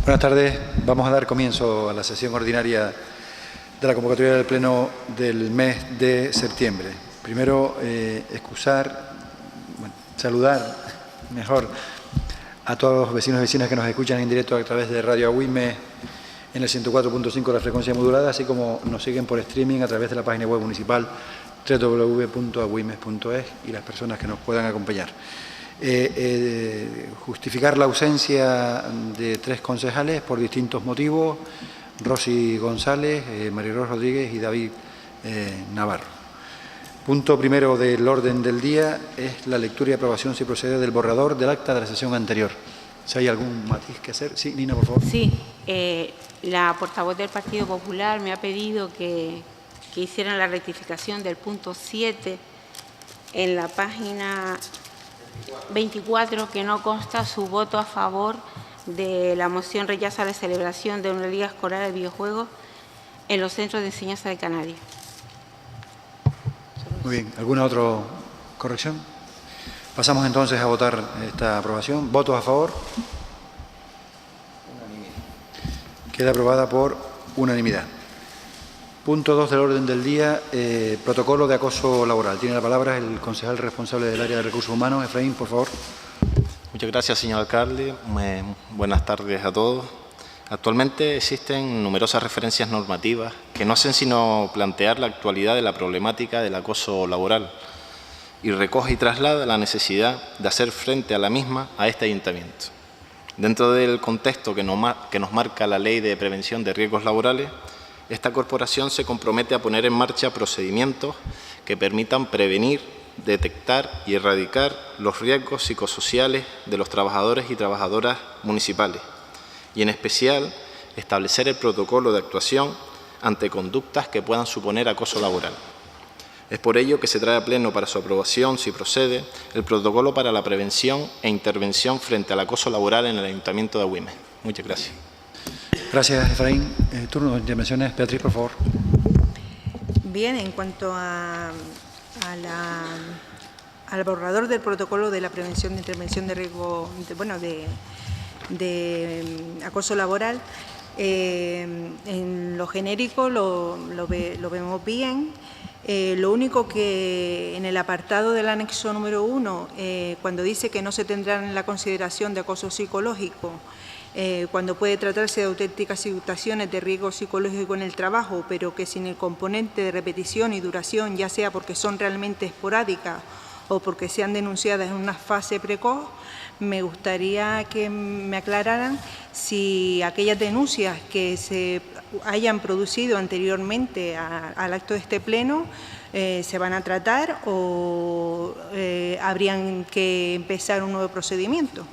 Buenas tardes. Vamos a dar comienzo a la sesión ordinaria de la convocatoria del Pleno del mes de septiembre. Primero, saludar mejor a todos los vecinos y vecinas que nos escuchan en directo a través de Radio Agüime en el 104.5 de la frecuencia modulada, así como nos siguen por streaming a través de la página web municipal www.agüimes.es y las personas que nos puedan acompañar. Justificar la ausencia de 3 concejales por distintos motivos: Rosy González, María Rodríguez y David Navarro. Punto primero del orden del día es la lectura y aprobación, si procede, del borrador del acta de la sesión anterior. Si hay algún matiz que hacer. Sí, Nina, por favor. Sí, la portavoz del Partido Popular me ha pedido que hicieran la rectificación del punto 7 en la página 24, que no consta su voto a favor de la moción rechaza la celebración de una liga escolar de videojuegos en los centros de enseñanza de Canarias. Muy bien. ¿Alguna otra corrección? Pasamos entonces a votar esta aprobación. ¿Votos a favor? Queda aprobada por unanimidad. Punto 2 del orden del día, protocolo de acoso laboral. Tiene la palabra el concejal responsable del área de recursos humanos. Efraín, por favor. Muchas gracias, señor alcalde. Buenas tardes a todos. Actualmente existen numerosas referencias normativas que no hacen sino plantear la actualidad de la problemática del acoso laboral y recoge y traslada la necesidad de hacer frente a la misma a este ayuntamiento. Dentro del contexto que nos marca la Ley de Prevención de Riesgos Laborales, esta corporación se compromete a poner en marcha procedimientos que permitan prevenir, detectar y erradicar los riesgos psicosociales de los trabajadores y trabajadoras municipales y, en especial, establecer el protocolo de actuación ante conductas que puedan suponer acoso laboral. Es por ello que se trae a pleno para su aprobación, si procede, el protocolo para la prevención e intervención frente al acoso laboral en el Ayuntamiento de Agüimes. Muchas gracias. Gracias, Efraín. Turno de intervenciones. Beatriz, por favor. Bien, en cuanto al borrador del protocolo de la prevención de intervención de riesgo, de acoso laboral, en lo genérico lo vemos bien. Lo único que en el apartado del anexo número 1, cuando dice que no se tendrán en la consideración de acoso psicológico, cuando puede tratarse de auténticas situaciones de riesgo psicológico en el trabajo, pero que sin el componente de repetición y duración, ya sea porque son realmente esporádicas o porque sean denunciadas en una fase precoz, me gustaría que me aclararan si aquellas denuncias que se hayan producido anteriormente al acto de este pleno se van a tratar o habrían que empezar un nuevo procedimiento.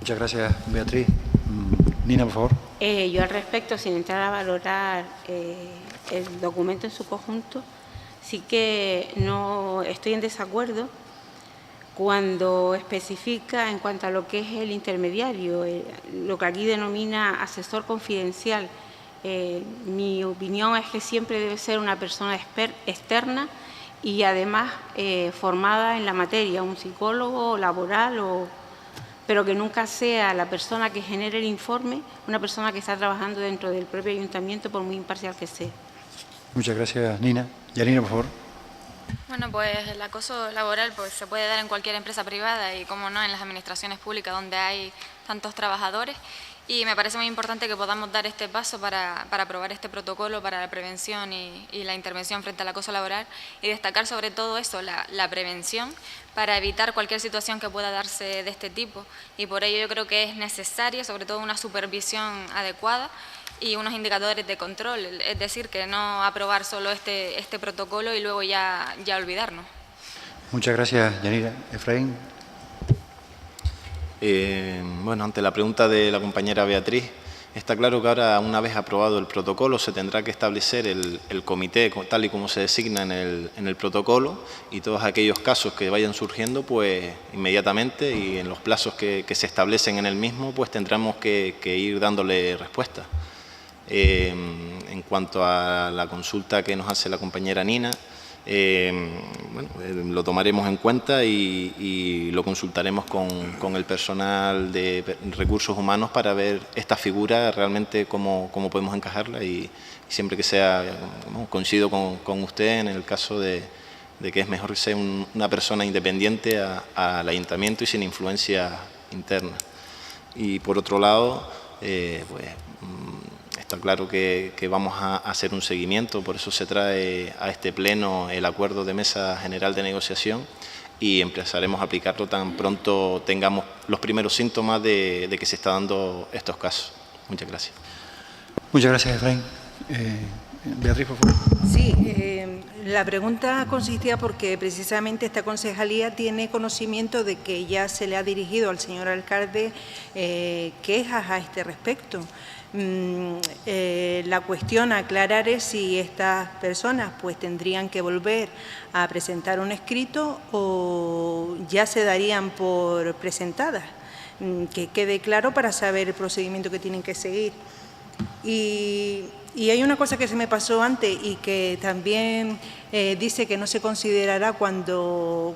Muchas gracias, Beatriz. Nina, por favor. Yo al respecto, sin entrar a valorar el documento en su conjunto, sí que no estoy en desacuerdo cuando especifica en cuanto a lo que es el intermediario, lo que aquí denomina asesor confidencial. Mi opinión es que siempre debe ser una persona externa y además formada en la materia, un psicólogo laboral, pero que nunca sea la persona que genere el informe, una persona que está trabajando dentro del propio ayuntamiento, por muy imparcial que sea. Muchas gracias, Nina. Yanina, por favor. Bueno, pues el acoso laboral se puede dar en cualquier empresa privada y, como no, en las administraciones públicas donde hay tantos trabajadores. Y me parece muy importante que podamos dar este paso para aprobar este protocolo para la prevención y la intervención frente al acoso laboral y destacar sobre todo eso, la prevención, para evitar cualquier situación que pueda darse de este tipo. Y por ello yo creo que es necesaria sobre todo una supervisión adecuada y unos indicadores de control, es decir, que no aprobar solo este protocolo y luego ya olvidarnos. Muchas gracias, Yanira. Efraín. Ante la pregunta de la compañera Beatriz, está claro que ahora, una vez aprobado el protocolo, se tendrá que establecer el comité tal y como se designa en el protocolo, y todos aquellos casos que vayan surgiendo, pues inmediatamente y en los plazos que se establecen en el mismo, pues tendremos que ir dándole respuesta. En cuanto a la consulta que nos hace la compañera Nina, lo tomaremos en cuenta y lo consultaremos con el personal de recursos humanos para ver esta figura realmente cómo podemos encajarla y siempre que sea, coincido con usted en el caso de que es mejor ser una persona independiente al ayuntamiento y sin influencia interna. Y por otro lado, está claro que vamos a hacer un seguimiento, por eso se trae a este pleno el acuerdo de mesa general de negociación y empezaremos a aplicarlo tan pronto tengamos los primeros síntomas de que se están dando estos casos. Muchas gracias. Muchas gracias, Efraín. Beatriz, por favor. Sí, la pregunta consistía porque precisamente esta concejalía tiene conocimiento de que ya se le ha dirigido al señor alcalde quejas a este respecto. La cuestión a aclarar es si estas personas pues tendrían que volver a presentar un escrito o ya se darían por presentadas, que quede claro para saber el procedimiento que tienen que seguir. Y hay una cosa que se me pasó antes y que también dice que no se considerará cuando,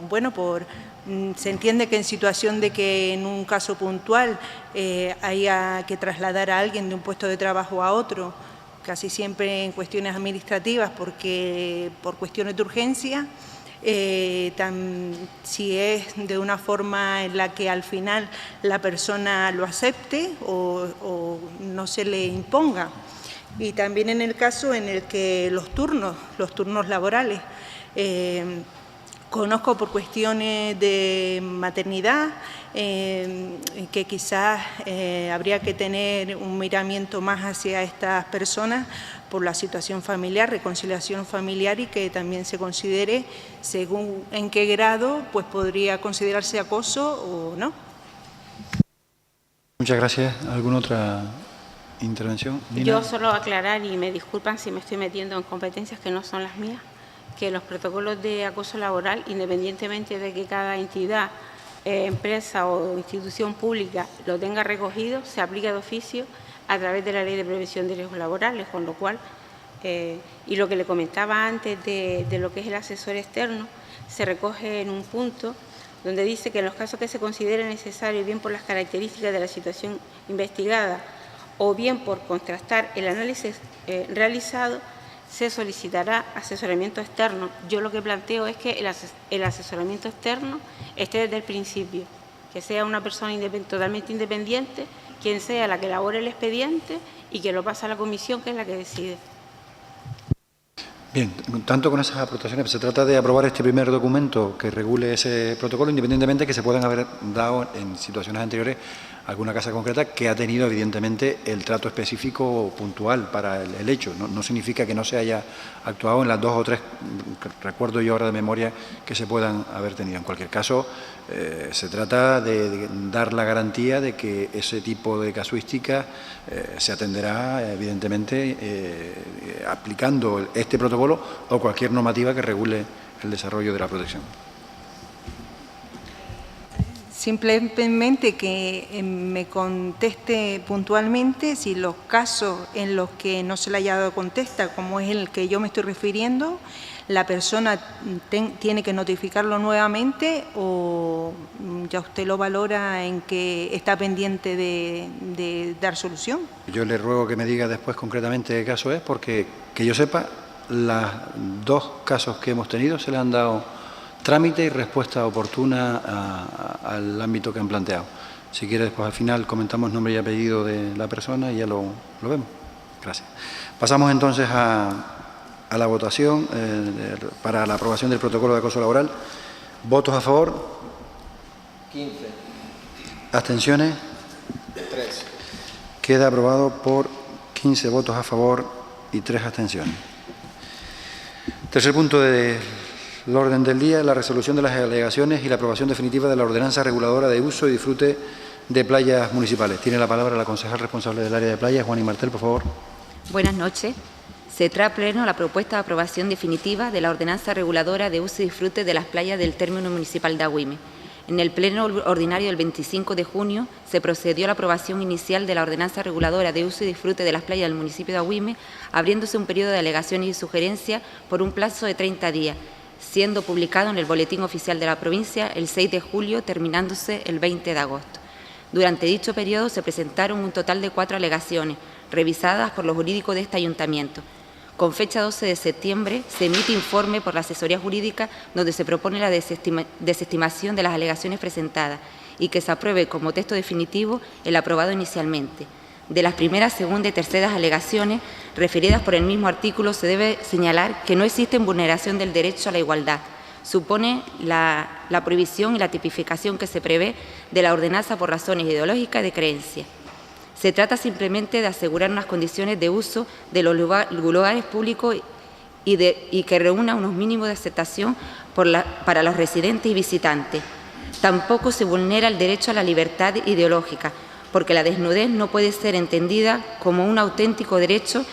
se entiende que en situación de que en un caso puntual haya que trasladar a alguien de un puesto de trabajo a otro, casi siempre en cuestiones administrativas, porque por cuestiones de urgencia, si es de una forma en la que al final la persona lo acepte o no se le imponga. Y también en el caso en el que los turnos laborales, conozco por cuestiones de maternidad que quizás habría que tener un miramiento más hacia estas personas por la situación familiar, reconciliación familiar y que también se considere según en qué grado pues podría considerarse acoso o no. Muchas gracias. ¿Alguna otra intervención? Nina. Yo solo aclarar, y me disculpan si me estoy metiendo en competencias que no son las mías, que los protocolos de acoso laboral, independientemente de que cada entidad, empresa o institución pública lo tenga recogido, se aplica de oficio a través de la Ley de Prevención de Riesgos Laborales, con lo cual, y lo que le comentaba antes de lo que es el asesor externo, se recoge en un punto donde dice que en los casos que se considere necesario, bien por las características de la situación investigada o bien por contrastar el análisis realizado, se solicitará asesoramiento externo. Yo lo que planteo es que el asesoramiento externo esté desde el principio, que sea una persona totalmente independiente, quien sea la que elabore el expediente y que lo pase a la comisión, que es la que decide. Bien, tanto con esas aportaciones, se trata de aprobar este primer documento que regule ese protocolo, independientemente que se puedan haber dado en situaciones anteriores alguna casa concreta que ha tenido evidentemente el trato específico puntual para el hecho. No significa que no se haya actuado en las 2 o 3, recuerdo yo ahora de memoria, que se puedan haber tenido. En cualquier caso, se trata de dar la garantía de que ese tipo de casuística se atenderá evidentemente aplicando este protocolo o cualquier normativa que regule el desarrollo de la protección. Simplemente que me conteste puntualmente si los casos en los que no se le haya dado contesta, como es el que yo me estoy refiriendo, la persona tiene que notificarlo nuevamente o ya usted lo valora en que está pendiente de dar solución. Yo le ruego que me diga después concretamente qué caso es, porque que yo sepa, los 2 casos que hemos tenido se le han dado trámite y respuesta oportuna al ámbito que han planteado. Si quiere, después al final comentamos nombre y apellido de la persona y ya lo vemos. Gracias. Pasamos entonces a la votación para la aprobación del protocolo de acoso laboral. ¿Votos a favor? 15. ¿Abstenciones? 3. Queda aprobado por 15 votos a favor y 3 abstenciones. Tercer punto del orden del día, la resolución de las alegaciones y la aprobación definitiva de la ordenanza reguladora de uso y disfrute de playas municipales. Tiene la palabra la concejal responsable del área de playas, Juani Martel, por favor. Buenas noches. Se trae a pleno la propuesta de aprobación definitiva de la ordenanza reguladora de uso y disfrute de las playas del término municipal de Agüime. En el pleno ordinario del 25 de junio se procedió a la aprobación inicial de la ordenanza reguladora de uso y disfrute de las playas del municipio de Agüime, abriéndose un periodo de alegaciones y sugerencias por un plazo de 30 días, siendo publicado en el Boletín Oficial de la Provincia el 6 de julio, terminándose el 20 de agosto. Durante dicho periodo se presentaron un total de 4 alegaciones, revisadas por los jurídicos de este ayuntamiento. Con fecha 12 de septiembre se emite informe por la asesoría jurídica donde se propone la desestimación de las alegaciones presentadas y que se apruebe como texto definitivo el aprobado inicialmente. De las primeras, segundas y terceras alegaciones referidas por el mismo artículo se debe señalar que no existe vulneración del derecho a la igualdad. Supone la prohibición y la tipificación que se prevé de la ordenanza por razones ideológicas y de creencia. Se trata simplemente de asegurar unas condiciones de uso de los lugares públicos y que reúna unos mínimos de aceptación para los residentes y visitantes. Tampoco se vulnera el derecho a la libertad ideológica, porque la desnudez no puede ser entendida como un auténtico derecho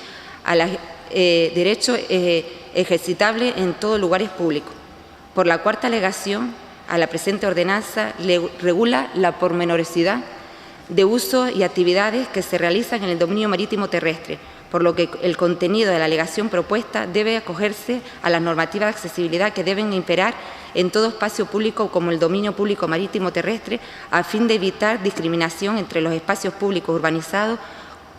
ejercitable en todos lugares públicos. Por la cuarta alegación, a la presente ordenanza regula la pormenoricidad de usos y actividades que se realizan en el dominio marítimo terrestre, por lo que el contenido de la alegación propuesta debe acogerse a las normativas de accesibilidad que deben imperar en todo espacio público como el dominio público marítimo terrestre, a fin de evitar discriminación entre los espacios públicos urbanizados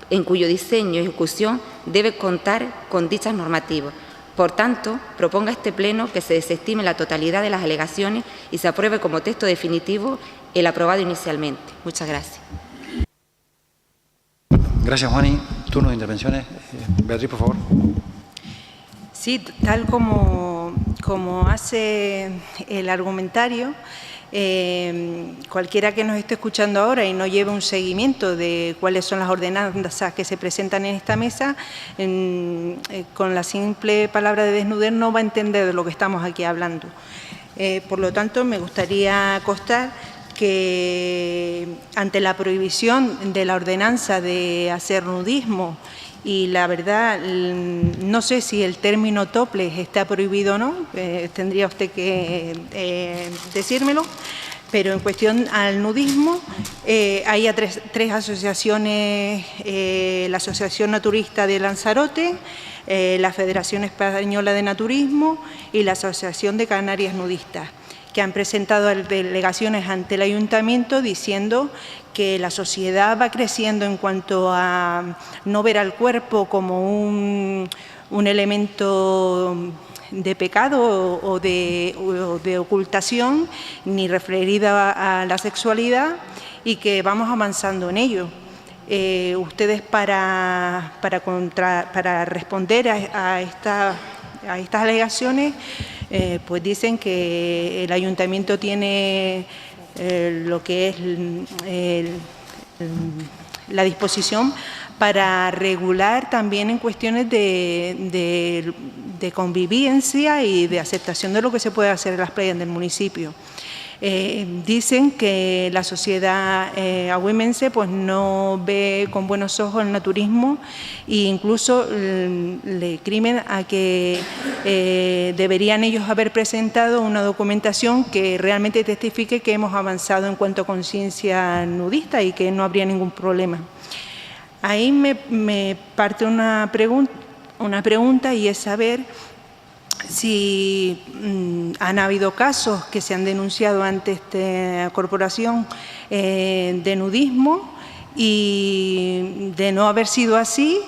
en cuyo diseño y ejecución debe contar con dichas normativas. Por tanto, proponga a este Pleno que se desestime la totalidad de las alegaciones y se apruebe como texto definitivo el aprobado inicialmente. Muchas gracias. Gracias, Juani. Turno de intervenciones. Beatriz, por favor. Sí, tal como hace el argumentario, cualquiera que nos esté escuchando ahora y no lleve un seguimiento de cuáles son las ordenanzas que se presentan en esta mesa, con la simple palabra de desnudez no va a entender de lo que estamos aquí hablando. Por lo tanto, me gustaría constar que ante la prohibición de la ordenanza de hacer nudismo, y la verdad, no sé si el término topless está prohibido o no, tendría usted que decírmelo, pero en cuestión al nudismo, hay tres asociaciones, la Asociación Naturista de Lanzarote, la Federación Española de Naturismo y la Asociación de Canarias Nudistas, que han presentado delegaciones ante el Ayuntamiento diciendo que la sociedad va creciendo en cuanto a no ver al cuerpo como un elemento de pecado o de ocultación, ni referida a la sexualidad, y que vamos avanzando en ello. Ustedes para responder a estas alegaciones, pues dicen que el Ayuntamiento tiene lo que es la disposición para regular también en cuestiones de convivencia y de aceptación de lo que se puede hacer en las playas del municipio. Dicen que la sociedad agüimense pues no ve con buenos ojos el naturismo e incluso le crimen a que deberían ellos haber presentado una documentación que realmente testifique que hemos avanzado en cuanto a conciencia nudista y que no habría ningún problema. Ahí me parte una pregunta y es saber si han habido casos que se han denunciado ante esta corporación de nudismo, y de no haber sido así,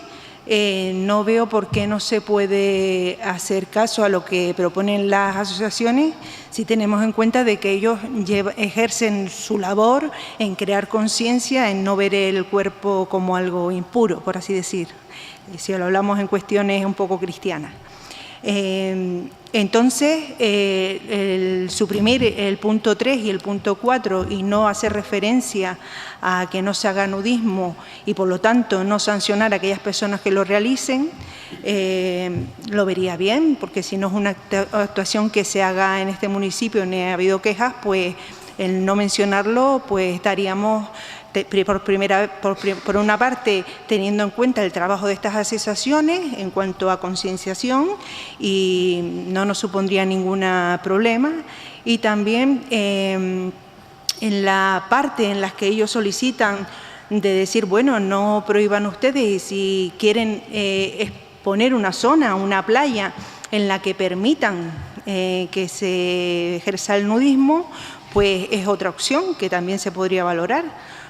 no veo por qué no se puede hacer caso a lo que proponen las asociaciones si tenemos en cuenta de que ellos ejercen su labor en crear conciencia, en no ver el cuerpo como algo impuro, por así decir, si lo hablamos en cuestiones un poco cristianas. Entonces, el suprimir el punto 3 y el punto 4 y no hacer referencia a que no se haga nudismo y por lo tanto no sancionar a aquellas personas que lo realicen, lo vería bien, porque si no es una actuación que se haga en este municipio ni ha habido quejas, pues el no mencionarlo, pues estaríamos por una parte teniendo en cuenta el trabajo de estas asociaciones en cuanto a concienciación, y no nos supondría ningún problema, y también en la parte en la que ellos solicitan de decir, bueno, no prohíban ustedes, y si quieren exponer una zona, una playa en la que permitan que se ejerza el nudismo, pues es otra opción que también se podría valorar.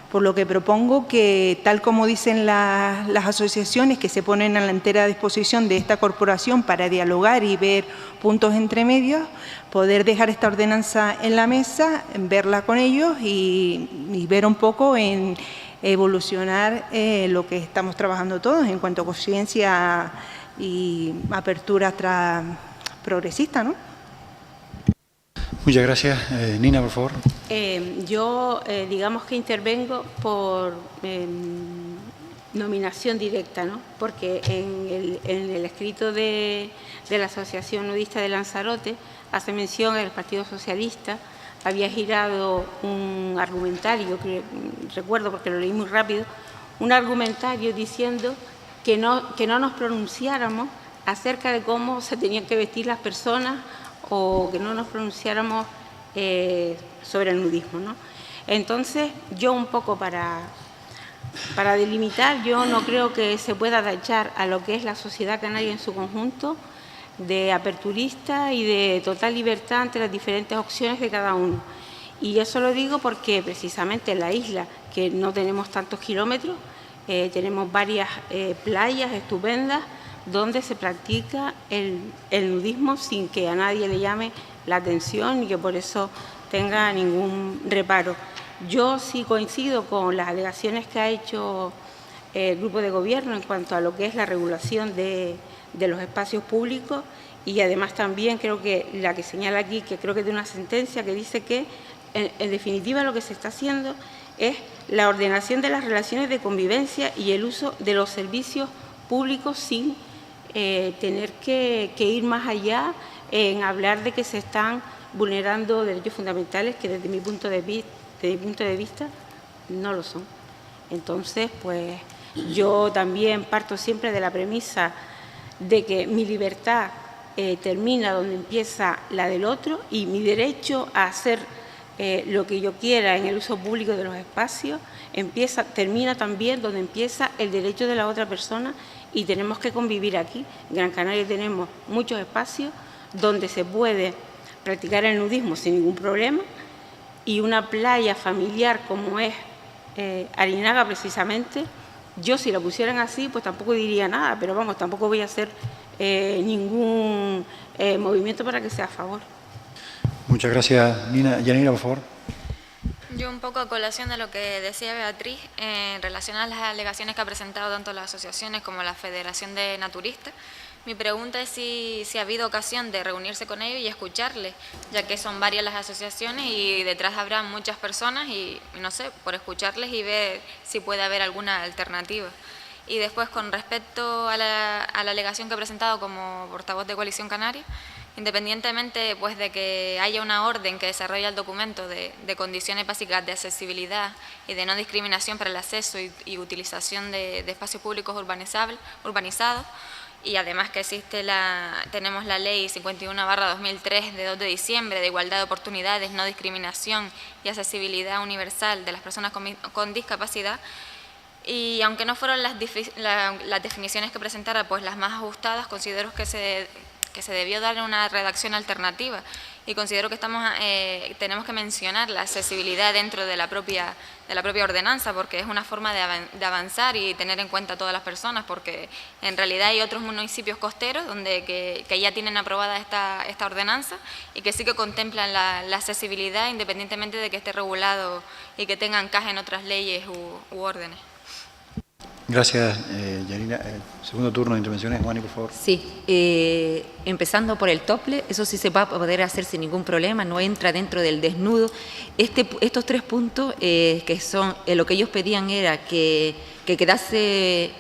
Por lo que propongo que, tal como dicen las asociaciones que se ponen a la entera disposición de esta corporación para dialogar y ver puntos entre medios, poder dejar esta ordenanza en la mesa, verla con ellos y ver un poco en evolucionar lo que estamos trabajando todos en cuanto a conciencia y apertura progresista, ¿no? Muchas gracias. Nina, por favor. Yo, digamos que intervengo por nominación directa, ¿no? Porque en el escrito de la Asociación Nudista de Lanzarote hace mención que el Partido Socialista había girado un argumentario, que recuerdo porque lo leí muy rápido, un argumentario diciendo que no nos pronunciáramos acerca de cómo se tenían que vestir las personas o que no nos pronunciáramos sobre el nudismo, ¿no? Entonces, yo un poco para delimitar, yo no creo que se pueda tachar a lo que es la sociedad canaria en su conjunto de aperturista y de total libertad ante las diferentes opciones de cada uno. Y eso lo digo porque precisamente en la isla, que no tenemos tantos kilómetros, tenemos varias playas estupendas donde se practica el nudismo sin que a nadie le llame la atención y que por eso tenga ningún reparo. Yo sí coincido con las alegaciones que ha hecho el grupo de gobierno en cuanto a lo que es la regulación de los espacios públicos y además también creo que la que señala aquí, que creo que es de una sentencia que dice que en definitiva lo que se está haciendo es la ordenación de las relaciones de convivencia y el uso de los servicios públicos sin tener que ir más allá en hablar de que se están vulnerando derechos fundamentales que desde mi punto de vista no lo son. Entonces, pues yo también parto siempre de la premisa de que mi libertad termina donde empieza la del otro y mi derecho a hacer lo que yo quiera en el uso público de los espacios termina también donde empieza el derecho de la otra persona y tenemos que convivir aquí. En Gran Canaria tenemos muchos espacios donde se puede practicar el nudismo sin ningún problema y una playa familiar como es Arinaga precisamente, yo si la pusieran así pues tampoco diría nada, pero vamos, tampoco voy a hacer ningún movimiento para que sea a favor. Muchas gracias, Nina. Yanira, por favor. Yo un poco a colación de lo que decía Beatriz en relación a las alegaciones que ha presentado tanto las asociaciones como la Federación de Naturistas. Mi pregunta es si ha habido ocasión de reunirse con ellos y escucharles, ya que son varias las asociaciones y detrás habrá muchas personas y no sé, por escucharles y ver si puede haber alguna alternativa. Y después, con respecto a la alegación que he presentado como portavoz de Coalición Canaria, independientemente pues, de que haya una orden que desarrolla el documento de condiciones básicas de accesibilidad y de no discriminación para el acceso y utilización de espacios públicos urbanizados, y además que tenemos la Ley 51/2003 de 2 de diciembre de igualdad de oportunidades, no discriminación y accesibilidad universal de las personas con discapacidad. Y aunque no fueron las definiciones que presentara pues las más ajustadas, considero que se debió dar una redacción alternativa y considero que tenemos que mencionar la accesibilidad dentro de la propia ordenanza porque es una forma de avanzar y tener en cuenta a todas las personas porque en realidad hay otros municipios costeros que ya tienen aprobada esta ordenanza y que sí que contemplan la accesibilidad independientemente de que esté regulado y que tenga encaje en otras leyes u órdenes. Gracias, Yanina. Segundo turno de intervenciones, Juani, por favor. Sí, empezando por el tople, eso sí se va a poder hacer sin ningún problema, no entra dentro del desnudo. Estos 3 puntos que son, lo que ellos pedían era que quedase,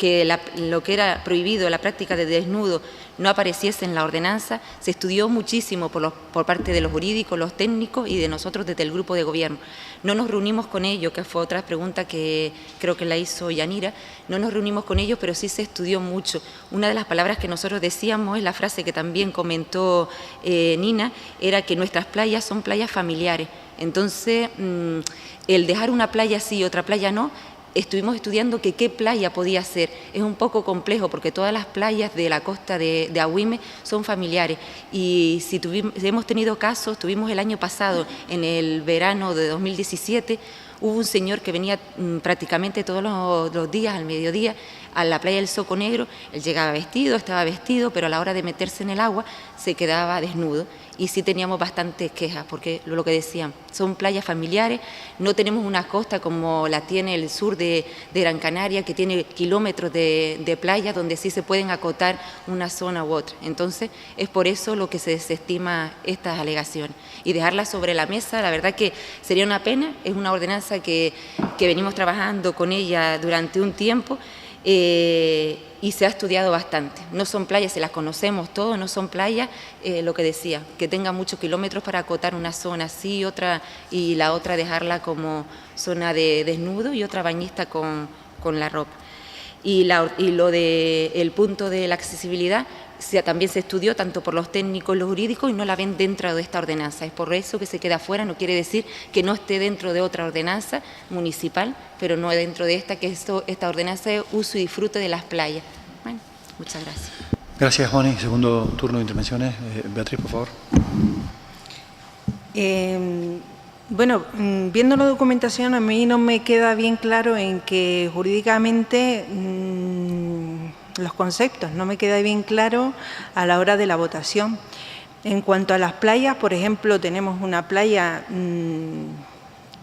lo que era prohibido, la práctica de desnudo, no apareciese en la ordenanza, se estudió muchísimo por parte de los jurídicos, los técnicos y de nosotros desde el grupo de gobierno. No nos reunimos con ellos, que fue otra pregunta que creo que la hizo Yanira, no nos reunimos con ellos, pero sí se estudió mucho. Una de las palabras que nosotros decíamos, es la frase que también comentó Nina, era que nuestras playas son playas familiares. Entonces, el dejar una playa sí y otra playa no, estuvimos estudiando que qué playa podía ser. Es un poco complejo porque todas las playas de la costa de Agüime son familiares y si hemos tenido casos, tuvimos el año pasado, en el verano de 2017, hubo un señor que venía prácticamente todos los días al mediodía a la playa del Soco Negro. Él llegaba vestido, estaba vestido, pero a la hora de meterse en el agua se quedaba desnudo. Y sí teníamos bastantes quejas, porque lo que decían, son playas familiares, no tenemos una costa como la tiene el sur de Gran Canaria, que tiene kilómetros de playa donde sí se pueden acotar una zona u otra. Entonces, es por eso lo que se desestima estas alegaciones. Y dejarlas sobre la mesa, la verdad que sería una pena, es una ordenanza que venimos trabajando con ella durante un tiempo, y se ha estudiado bastante. No son playas, se las conocemos todos, no son playas, lo que decía, que tengan muchos kilómetros para acotar una zona así, otra, y la otra dejarla como zona de desnudo y otra bañista con la ropa. Y lo del punto de la accesibilidad también se estudió tanto por los técnicos y los jurídicos y no la ven dentro de esta ordenanza. Es por eso que se queda fuera, no quiere decir que no esté dentro de otra ordenanza municipal, pero no dentro de esta, que esta ordenanza es uso y disfrute de las playas. Bueno, muchas gracias. Gracias, Juani. Segundo turno de intervenciones. Beatriz, por favor. Bueno, viendo la documentación, a mí no me queda bien claro en que jurídicamente los conceptos, no me queda bien claro a la hora de la votación. En cuanto a las playas, por ejemplo, tenemos una playa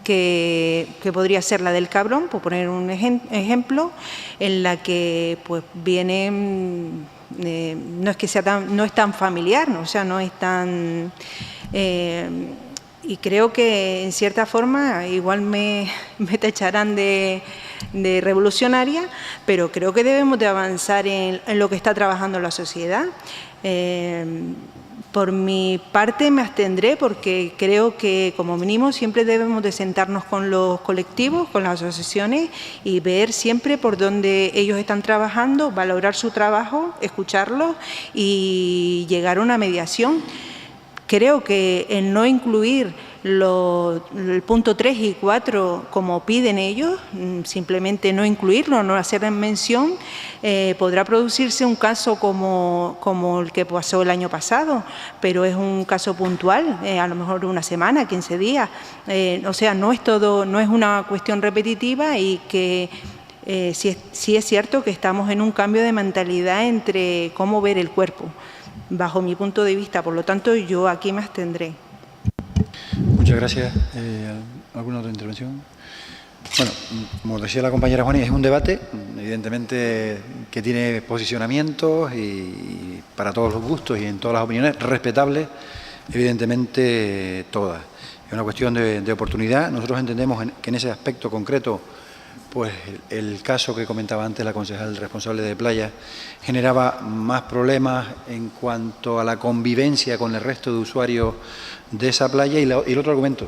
que podría ser la del Cabrón, por poner un ejemplo, en la que pues viene, no es que sea no es tan familiar, ¿no? O sea, no es tan... y creo que en cierta forma igual me tacharán de revolucionaria, pero creo que debemos de avanzar en lo que está trabajando la sociedad. Por mi parte me abstendré porque creo que como mínimo siempre debemos de sentarnos con los colectivos, con las asociaciones y ver siempre por dónde ellos están trabajando, valorar su trabajo, escucharlos y llegar a una mediación. Creo que el no incluir el punto 3 y 4 como piden ellos, simplemente no incluirlo, no hacer mención, podrá producirse un caso como el que pasó el año pasado, pero es un caso puntual, a lo mejor una semana, 15 días, o sea, no es una cuestión repetitiva y que sí es cierto que estamos en un cambio de mentalidad entre cómo ver el cuerpo, bajo mi punto de vista, por lo tanto yo aquí me abstendré. Muchas gracias. ¿Alguna otra intervención? Bueno, como decía la compañera Juani, es un debate, evidentemente, que tiene posicionamientos y para todos los gustos y en todas las opiniones, respetables, evidentemente todas. Es una cuestión de oportunidad. Nosotros entendemos que en ese aspecto concreto, pues el caso que comentaba antes la concejal responsable de playa generaba más problemas en cuanto a la convivencia con el resto de usuarios de esa playa y el otro argumento,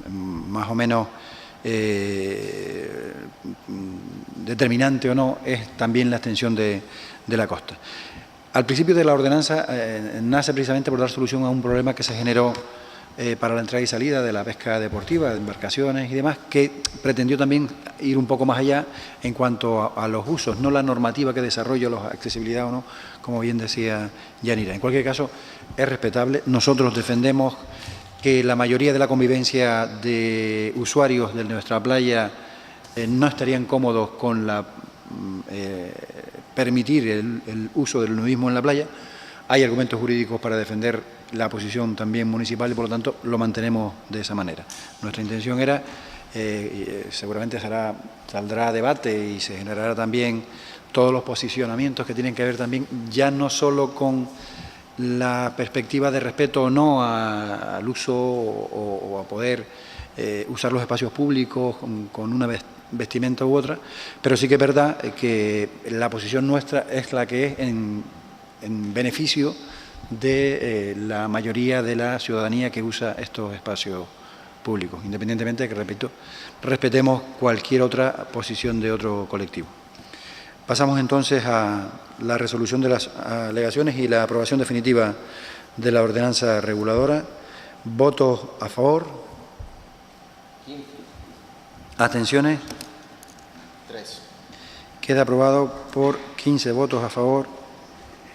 más o menos determinante o no, es también la extensión de la costa. Al principio de la ordenanza nace precisamente por dar solución a un problema que se generó para la entrada y salida de la pesca deportiva, de embarcaciones y demás, que pretendió también ir un poco más allá en cuanto a los usos, no la normativa que desarrolla la accesibilidad o no, como bien decía Yanira. En cualquier caso, es respetable. Nosotros defendemos que la mayoría de la convivencia de usuarios de nuestra playa no estarían cómodos con permitir el uso del nudismo en la playa. Hay argumentos jurídicos para defender la posición también municipal y por lo tanto lo mantenemos de esa manera. Nuestra intención era, seguramente saldrá a debate y se generará también todos los posicionamientos que tienen que ver también ya no solo con la perspectiva de respeto o no al uso o a poder usar los espacios públicos con una vestimenta u otra, pero sí que es verdad que la posición nuestra es la que es en beneficio de la mayoría de la ciudadanía que usa estos espacios públicos, independientemente de que, repito, respetemos cualquier otra posición de otro colectivo. Pasamos entonces a la resolución de las alegaciones y la aprobación definitiva de la ordenanza reguladora. ¿Votos a favor? ¿Abstenciones? 3. Queda aprobado por 15 votos a favor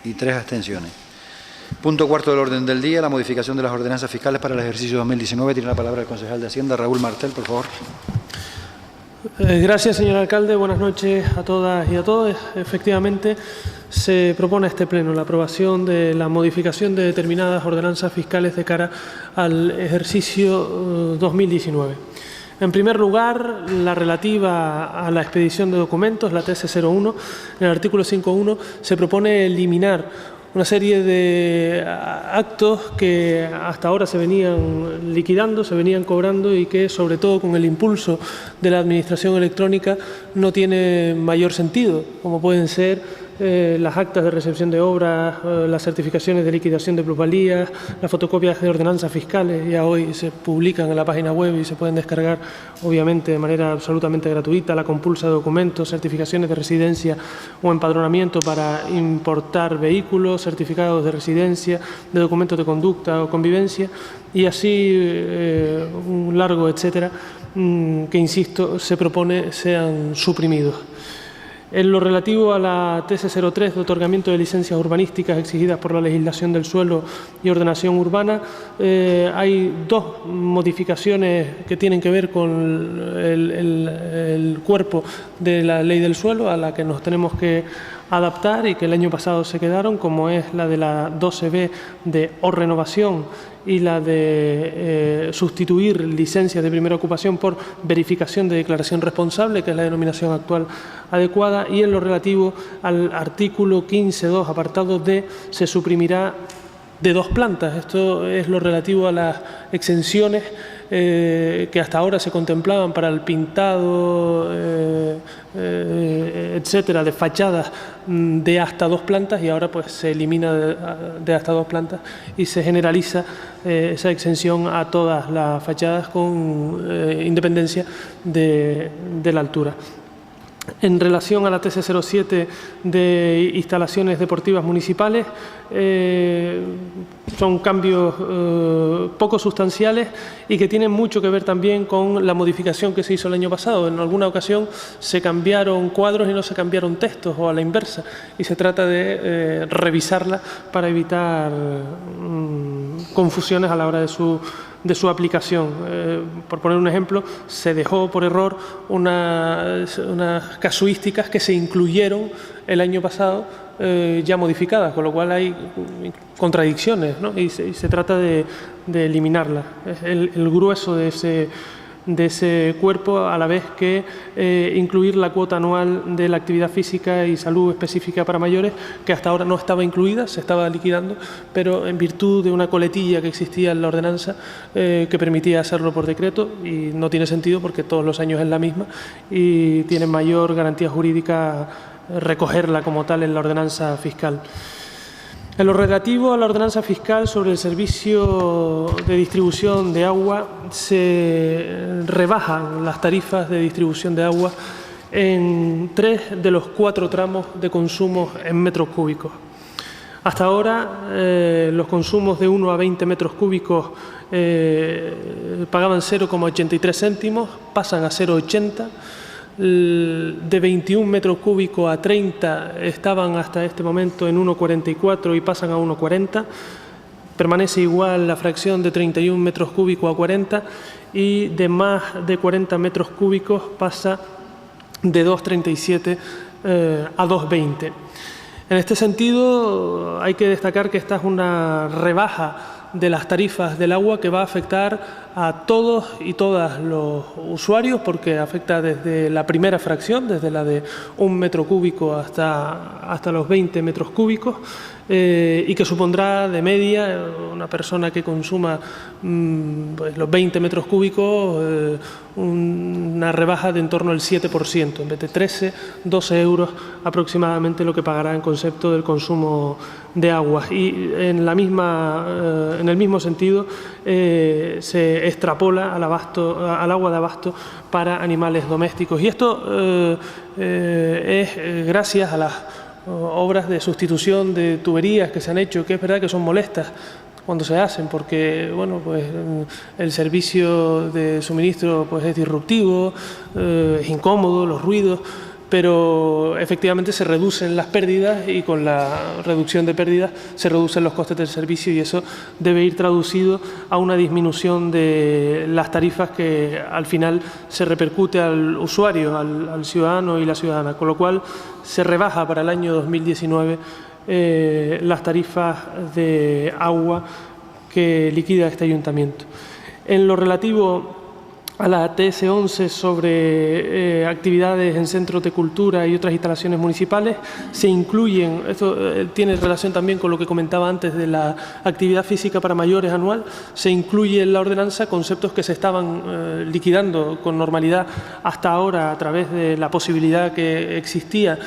y 3 abstenciones. Punto cuarto del orden del día, la modificación de las ordenanzas fiscales para el ejercicio 2019. Tiene la palabra el concejal de Hacienda, Raúl Martel, por favor. Gracias, señor alcalde. Buenas noches a todas y a todos. Efectivamente, se propone a este pleno la aprobación de la modificación de determinadas ordenanzas fiscales de cara al ejercicio 2019. En primer lugar, la relativa a la expedición de documentos, la TS01, en el artículo 5.1 se propone eliminar una serie de actos que hasta ahora se venían liquidando, se venían cobrando y que, sobre todo con el impulso de la administración electrónica, no tiene mayor sentido, como pueden ser las actas de recepción de obras, las certificaciones de liquidación de plusvalías, las fotocopias de ordenanzas fiscales, ya hoy se publican en la página web y se pueden descargar, obviamente, de manera absolutamente gratuita, la compulsa de documentos, certificaciones de residencia o empadronamiento para importar vehículos, certificados de residencia, de documentos de conducta o convivencia, y así un largo etcétera, que, insisto, se propone sean suprimidos. En lo relativo a la TS03 de otorgamiento de licencias urbanísticas exigidas por la legislación del suelo y ordenación urbana, hay dos modificaciones que tienen que ver con el cuerpo de la ley del suelo a la que nos tenemos que adaptar y que el año pasado se quedaron, como es la de la 12B de o renovación y la de sustituir licencias de primera ocupación por verificación de declaración responsable, que es la denominación actual adecuada, y en lo relativo al artículo 15.2, apartado D, se suprimirá de 2 plantas. Esto es lo relativo a las exenciones que hasta ahora se contemplaban para el pintado, etcétera, de fachadas de hasta 2 plantas, y ahora pues se elimina de hasta 2 plantas y se generaliza esa exención a todas las fachadas con independencia de la altura. En relación a la TS07 de instalaciones deportivas municipales, son cambios poco sustanciales y que tienen mucho que ver también con la modificación que se hizo el año pasado. En alguna ocasión se cambiaron cuadros y no se cambiaron textos, o a la inversa, y se trata de revisarla para evitar confusiones a la hora de su aplicación. Por poner un ejemplo, se dejó por error unas casuísticas que se incluyeron el año pasado ya modificadas, con lo cual hay contradicciones, ¿no? y se trata de eliminarlas. Es el grueso de ese cuerpo, a la vez que incluir la cuota anual de la actividad física y salud específica para mayores, que hasta ahora no estaba incluida, se estaba liquidando, pero en virtud de una coletilla que existía en la ordenanza que permitía hacerlo por decreto, y no tiene sentido porque todos los años es la misma y tiene mayor garantía jurídica recogerla como tal en la ordenanza fiscal. En lo relativo a la ordenanza fiscal sobre el servicio de distribución de agua, se rebajan las tarifas de distribución de agua en 3 de los 4 tramos de consumo en metros cúbicos. Hasta ahora, los consumos de 1 a 20 metros cúbicos pagaban 0,83 céntimos, pasan a 0,80. De 21 metros cúbicos a 30 estaban hasta este momento en 1,44 y pasan a 1,40. Permanece igual la fracción de 31 metros cúbicos a 40, y de más de 40 metros cúbicos pasa de 2,37 a 2,20. En este sentido, hay que destacar que esta es una rebaja de las tarifas del agua que va a afectar a todos y todas los usuarios, porque afecta desde la primera fracción, desde la de 1 metro cúbico hasta los 20 metros cúbicos, y que supondrá de media una persona que consuma pues los 20 metros cúbicos una rebaja de en torno al 7%, en vez de 13, 12 euros aproximadamente lo que pagará en concepto del consumo de agua. Y en el mismo sentido se extrapola al agua de abasto para animales domésticos. Y esto es gracias a las obras de sustitución de tuberías que se han hecho, que es verdad que son molestas cuando se hacen, porque bueno, pues el servicio de suministro pues es disruptivo, es incómodo, los ruidos, pero efectivamente se reducen las pérdidas y con la reducción de pérdidas se reducen los costes del servicio y eso debe ir traducido a una disminución de las tarifas que al final se repercute al usuario, al ciudadano y la ciudadana, con lo cual se rebaja para el año 2019 las tarifas de agua que liquida este ayuntamiento. En lo relativo a la TS11 sobre actividades en centros de cultura y otras instalaciones municipales, se incluyen, esto tiene relación también con lo que comentaba antes de la actividad física para mayores anual, se incluye en la ordenanza conceptos que se estaban liquidando con normalidad hasta ahora a través de la posibilidad que existía,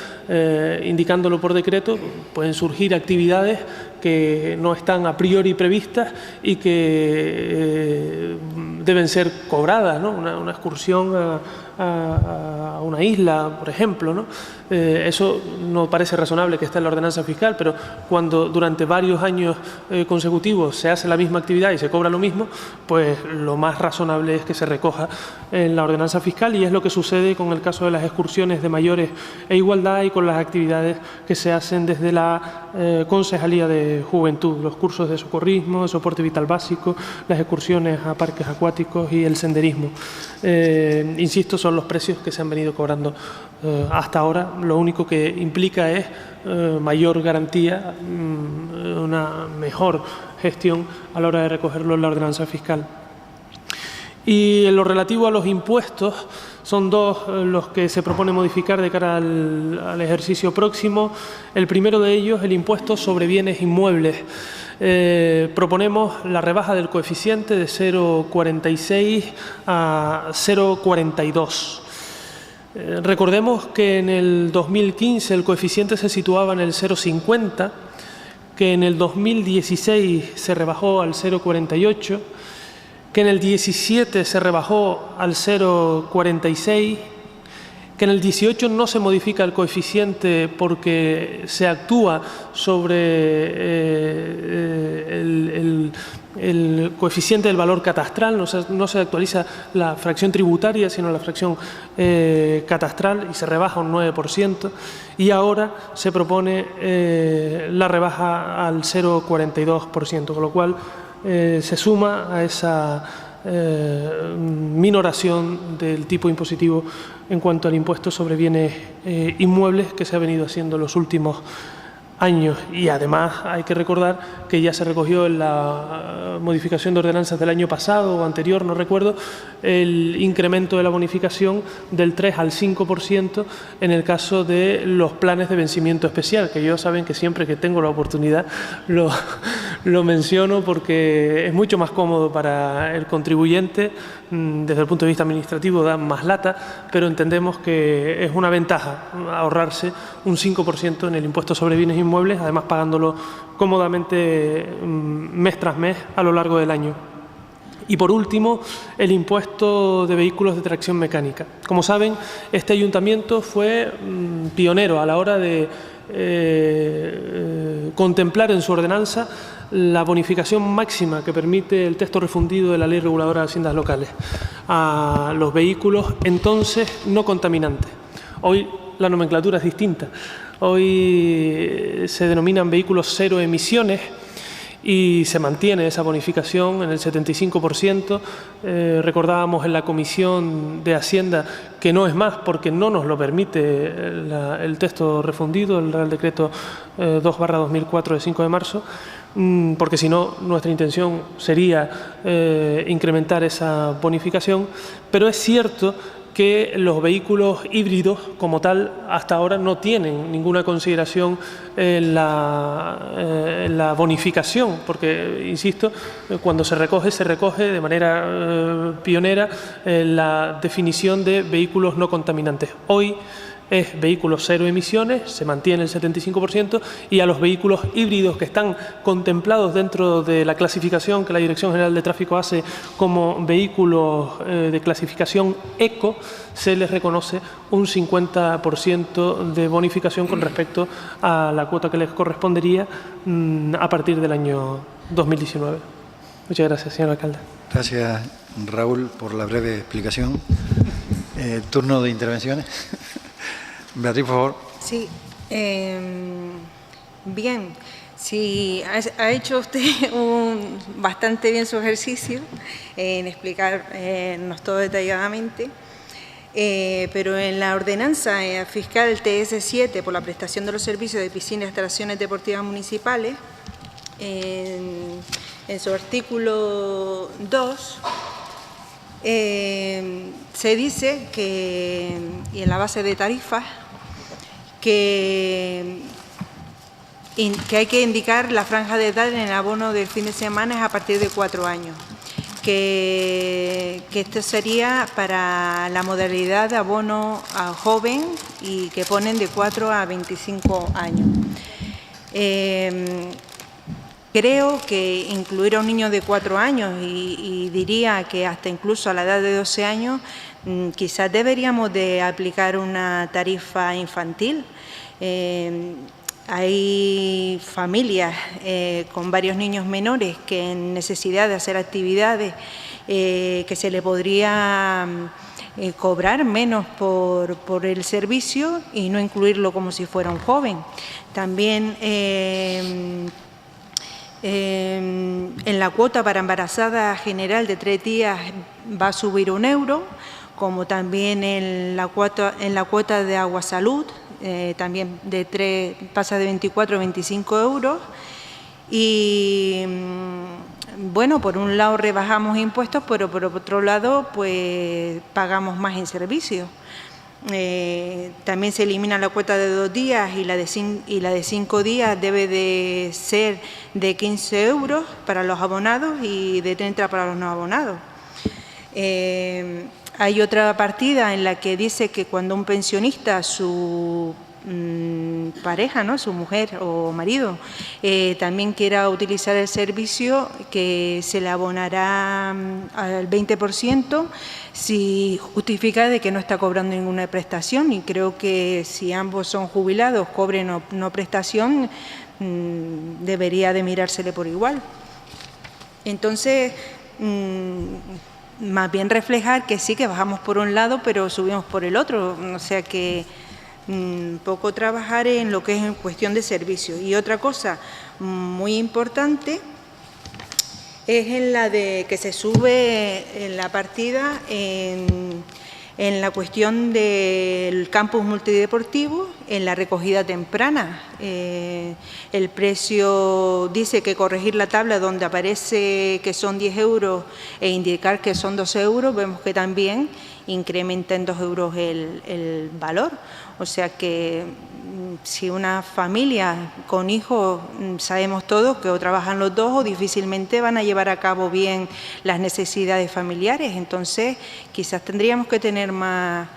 indicándolo por decreto. Pueden surgir actividades que no están a priori previstas y que deben ser cobradas, ¿no? Una excursión a una isla, por ejemplo, ¿no? Eso no parece razonable que esté en la ordenanza fiscal, pero cuando durante varios años consecutivos se hace la misma actividad y se cobra lo mismo, pues lo más razonable es que se recoja en la ordenanza fiscal, y es lo que sucede con el caso de las excursiones de mayores e igualdad y con las actividades que se hacen desde la Concejalía de Juventud, los cursos de socorrismo, de soporte vital básico, las excursiones a parques acuáticos y el senderismo. Insisto, son los precios que se han venido cobrando hasta ahora. Lo único que implica es mayor garantía, una mejor gestión a la hora de recogerlo en la ordenanza fiscal. Y en lo relativo a los impuestos, son dos los que se propone modificar de cara al ejercicio próximo. El primero de ellos, el impuesto sobre bienes inmuebles. Proponemos la rebaja del coeficiente de 0,46 a 0,42. Recordemos que en el 2015 el coeficiente se situaba en el 0,50, que en el 2016 se rebajó al 0,48, que en el 17 se rebajó al 0,46, que en el 18 no se modifica el coeficiente porque se actúa sobre el coeficiente del valor catastral, no se actualiza la fracción tributaria, sino la fracción catastral, y se rebaja un 9%, y ahora se propone la rebaja al 0,42%, con lo cual se suma a esa minoración del tipo impositivo en cuanto al impuesto sobre bienes inmuebles que se ha venido haciendo en los últimos años. Y además hay que recordar que ya se recogió en la modificación de ordenanzas del año pasado o anterior, no recuerdo, el incremento de la bonificación del 3 al 5% en el caso de los planes de vencimiento especial, que ellos saben que siempre que tengo la oportunidad lo menciono porque es mucho más cómodo para el contribuyente. Desde el punto de vista administrativo da más lata, pero entendemos que es una ventaja ahorrarse un 5% en el impuesto sobre bienes inmuebles, además pagándolo cómodamente mes tras mes a lo largo del año. Y por último, el impuesto de vehículos de tracción mecánica. Como saben, este ayuntamiento fue pionero a la hora de contemplar en su ordenanza la bonificación máxima que permite el texto refundido de la Ley Reguladora de Haciendas Locales a los vehículos entonces no contaminantes. Hoy la nomenclatura es distinta. Hoy se denominan vehículos cero emisiones y se mantiene esa bonificación en el 75%. Recordábamos en la Comisión de Hacienda que no es más porque no nos lo permite el texto refundido, el Real Decreto 2/2004 de 5 de marzo, porque si no nuestra intención sería incrementar esa bonificación, pero es cierto que los vehículos híbridos como tal hasta ahora no tienen ninguna consideración en la bonificación, porque, insisto, cuando se recoge de manera pionera la definición de vehículos no contaminantes. Hoy es vehículos cero emisiones, se mantiene el 75%, y a los vehículos híbridos que están contemplados dentro de la clasificación que la Dirección General de Tráfico hace como vehículos de clasificación eco, se les reconoce un 50% de bonificación con respecto a la cuota que les correspondería a partir del año 2019. Muchas gracias, señor alcalde. Gracias, Raúl, por la breve explicación. Turno de intervenciones. Beatriz, por favor. Sí, bien. Sí, ha hecho usted bastante bien su ejercicio en explicarnos todo detalladamente, pero en la ordenanza fiscal TS7 por la prestación de los servicios de piscinas y instalaciones deportivas municipales, en su artículo 2, se dice que, y en la base de tarifas, que hay que indicar la franja de edad en el abono del fin de semana es a partir de 4 años, que esto sería para la modalidad de abono a joven y que ponen de 4 a 25 años. Creo que incluir a un niño de 4 años y diría que hasta incluso a la edad de 12 años, quizás deberíamos de aplicar una tarifa infantil. Hay familias con varios niños menores que en necesidad de hacer actividades que se le podría cobrar menos por el servicio y no incluirlo como si fuera un joven. También en la cuota para embarazada general de 3 días va a subir 1 euro, como también en la cuota de agua salud, también pasa de 24 a 25 euros. Y bueno, por un lado rebajamos impuestos, pero por otro lado pues pagamos más en servicios. También se elimina la cuota de 2 días y la de 5 días debe de ser de 15 euros para los abonados y de 30 para los no abonados. Hay otra partida en la que dice que cuando un pensionista, su pareja, ¿no?, su mujer o marido, también quiera utilizar el servicio, que se le abonará al 20% si justifica de que no está cobrando ninguna prestación, y creo que si ambos son jubilados, cobren o no prestación, debería de mirársele por igual. Entonces, más bien reflejar que sí, que bajamos por un lado, pero subimos por el otro, o sea que poco trabajar en lo que es en cuestión de servicios. Y otra cosa muy importante es en la de que se sube en la partida en la cuestión del campus multideportivo, en la recogida temprana. El precio dice que corregir la tabla donde aparece que son 10 euros e indicar que son 12 euros, vemos que también incrementa en 2 euros el valor. O sea que si una familia con hijos, sabemos todos que o trabajan los dos o difícilmente van a llevar a cabo bien las necesidades familiares. Entonces, quizás tendríamos que tener más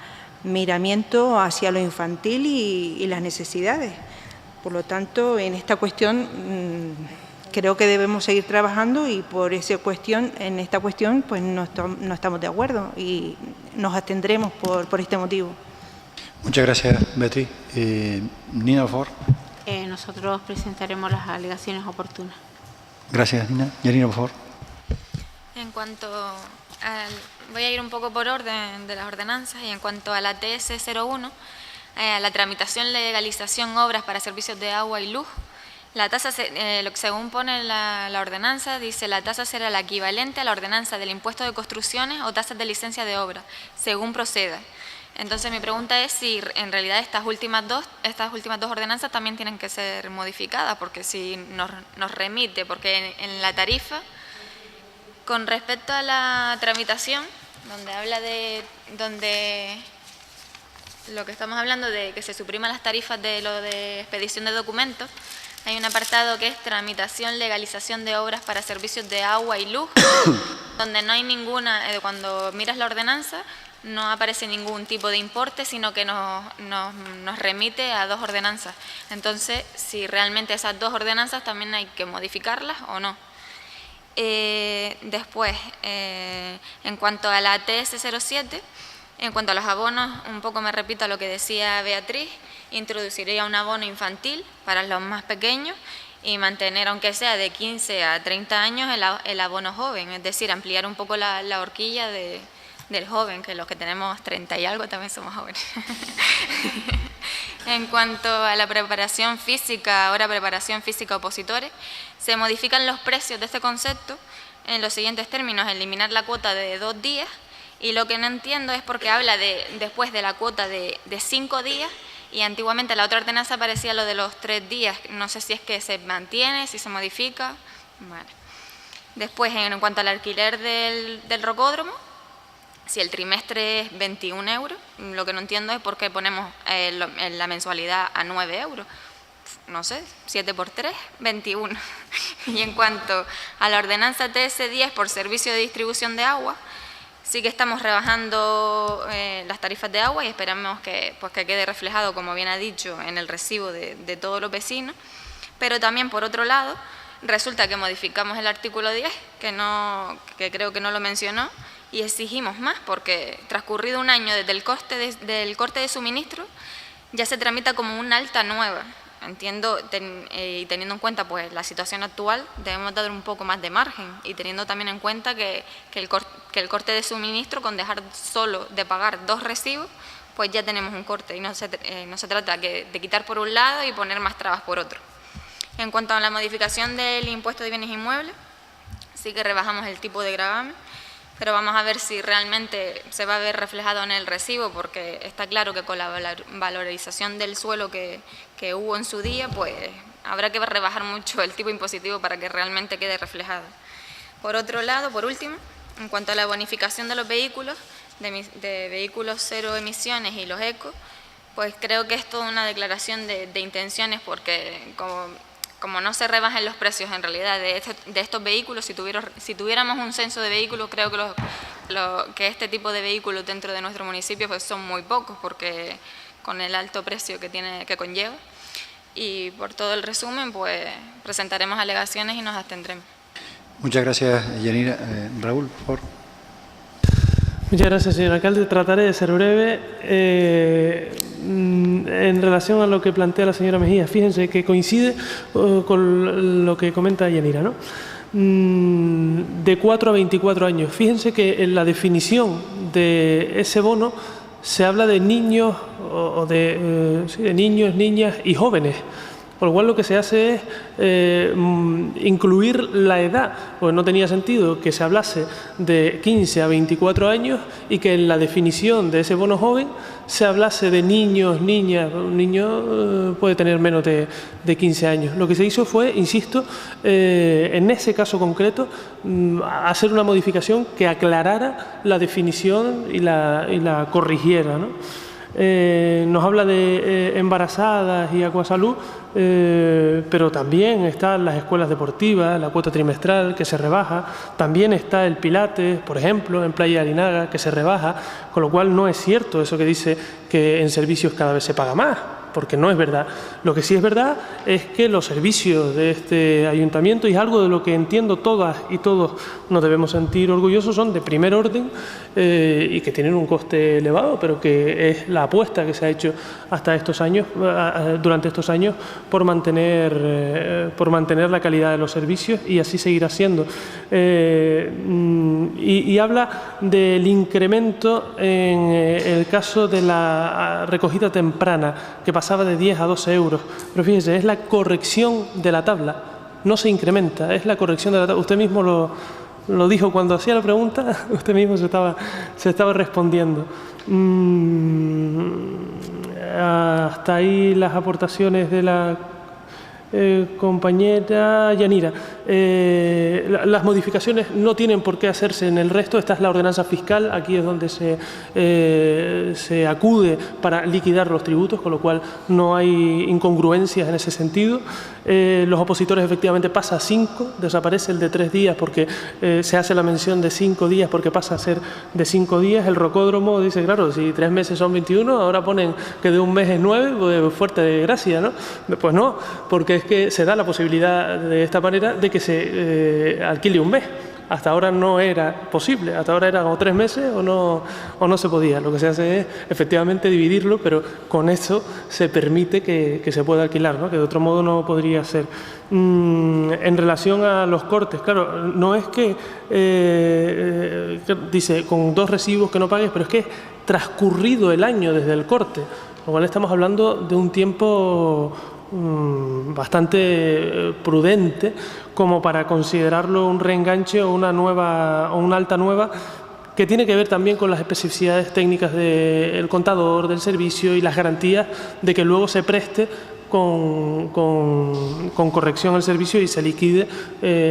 miramiento hacia lo infantil y las necesidades. Por lo tanto, en esta cuestión creo que debemos seguir trabajando y en esta cuestión pues no estamos de acuerdo y nos abstendremos por este motivo. Muchas gracias, Beatriz. Nina, por favor. Nosotros presentaremos las alegaciones oportunas. Gracias, Nina. Yanina, por favor. En cuanto voy a ir un poco por orden de las ordenanzas, y en cuanto a la TS01, la tramitación, legalización, obras para servicios de agua y luz, la tasa, lo que según pone la ordenanza, dice la tasa será la equivalente a la ordenanza del impuesto de construcciones o tasas de licencia de obra, según proceda. Entonces mi pregunta es si en realidad estas últimas dos ordenanzas también tienen que ser modificadas, porque si nos remite, porque en la tarifa, con respecto a la tramitación, donde habla donde lo que estamos hablando de que se supriman las tarifas de lo de expedición de documentos, hay un apartado que es tramitación, legalización de obras para servicios de agua y luz, donde no hay ninguna, cuando miras la ordenanza, no aparece ningún tipo de importe, sino que nos remite a 2 ordenanzas. Entonces, si realmente esas 2 ordenanzas también hay que modificarlas o no. Después, en cuanto a la TS07, en cuanto a los abonos, un poco me repito a lo que decía Beatriz, introduciría un abono infantil para los más pequeños y mantener, aunque sea de 15 a 30 años, el abono joven, es decir, ampliar un poco la horquilla del joven, que los que tenemos 30 y algo también somos jóvenes. En cuanto a la preparación física, ahora preparación física opositores, se modifican los precios de este concepto en los siguientes términos: eliminar la cuota de 2 días, y lo que no entiendo es porque habla después de la cuota de 5 días, y antiguamente en la otra ordenanza aparecía lo de los 3 días, no sé si es que se mantiene, si se modifica. Vale. Después, en cuanto al alquiler del rocódromo, si el trimestre es 21 euros, lo que no entiendo es por qué ponemos la mensualidad a 9 euros. No sé, 7 por 3, 21. Y en cuanto a la ordenanza TS10 por servicio de distribución de agua, sí que estamos rebajando las tarifas de agua y esperamos que quede reflejado, como bien ha dicho, en el recibo de todos los vecinos. Pero también, por otro lado, resulta que modificamos el artículo 10, que creo que no lo mencionó, y exigimos más, porque transcurrido un año desde el corte de suministro, ya se tramita como una alta nueva. Entiendo, y teniendo en cuenta pues la situación actual, debemos dar un poco más de margen, y teniendo también en cuenta que el corte de suministro, con dejar solo de pagar 2 recibos, pues ya tenemos un corte, y no se trata de quitar por un lado y poner más trabas por otro. En cuanto a la modificación del impuesto de bienes inmuebles, sí que rebajamos el tipo de gravamen, pero vamos a ver si realmente se va a ver reflejado en el recibo, porque está claro que con la valorización del suelo que hubo en su día, pues habrá que rebajar mucho el tipo impositivo para que realmente quede reflejado. Por otro lado, por último, en cuanto a la bonificación de los vehículos, de vehículos cero emisiones y los ecos, pues creo que es toda una declaración de intenciones, porque como no se rebajan los precios en realidad de estos vehículos, si tuviéramos un censo de vehículos, creo que este tipo de vehículos dentro de nuestro municipio pues son muy pocos, porque con el alto precio que conlleva. Y por todo el resumen, pues presentaremos alegaciones y nos abstendremos. Muchas gracias, Yanira. Raúl, por favor. Muchas gracias, señor alcalde. Trataré de ser breve. En relación a lo que plantea la señora Mejía, fíjense que coincide con lo que comenta Yanira, ¿no? De 4 a 24 años. Fíjense que en la definición de ese bono se habla de niños, de niños, niñas y jóvenes. Por lo cual lo que se hace es incluir la edad, pues no tenía sentido que se hablase de 15 a 24 años y que en la definición de ese bono joven se hablase de niños, niñas. Un niño puede tener menos de 15 años. Lo que se hizo fue, insisto, en ese caso concreto, hacer una modificación que aclarara la definición y la corrigiera, ¿no? Nos habla de embarazadas y Acuasalud, pero también están las escuelas deportivas, la cuota trimestral que se rebaja, también está el Pilates, por ejemplo, en Playa de Arinaga, que se rebaja, con lo cual no es cierto eso que dice que en servicios cada vez se paga más, porque no es verdad. Lo que sí es verdad es que los servicios de este ayuntamiento, y es algo de lo que entiendo todas y todos nos debemos sentir orgullosos, son de primer orden y que tienen un coste elevado, pero que es la apuesta que se ha hecho hasta estos años, durante estos años, por mantener la calidad de los servicios, y así seguirá siendo. Y habla del incremento en el caso de la recogida temprana, que pasaba de 10 a 12 euros. Pero fíjense, es la corrección de la tabla, no se incrementa, es la corrección de la tabla. Usted mismo lo dijo cuando hacía la pregunta, usted mismo se estaba respondiendo. Hasta ahí las aportaciones de la compañera Yanira. Las modificaciones no tienen por qué hacerse en el resto. Esta es la ordenanza fiscal, aquí es donde se acude para liquidar los tributos, con lo cual no hay incongruencias en ese sentido. Los opositores efectivamente pasa a 5, desaparece el de 3 días porque se hace la mención de 5 días porque pasa a ser de 5 días. El rocódromo dice, claro, si 3 meses son 21, ahora ponen que de un mes es 9, pues fuerte de gracia, ¿no? Pues no, porque es que se da la posibilidad de esta manera de que se alquile un mes. Hasta ahora no era posible, hasta ahora eran o 3 meses o no se podía. Lo que se hace es efectivamente dividirlo, pero con eso se permite que se pueda alquilar, ¿no? Que de otro modo no podría ser. En relación a los cortes, claro, no es que dice con 2 recibos que no pagues, pero es que transcurrido el año desde el corte. lo cual estamos hablando de un tiempo bastante prudente como para considerarlo un reenganche o una alta nueva, que tiene que ver también con las especificidades técnicas del contador, del servicio y las garantías de que luego se preste con corrección al servicio y se liquide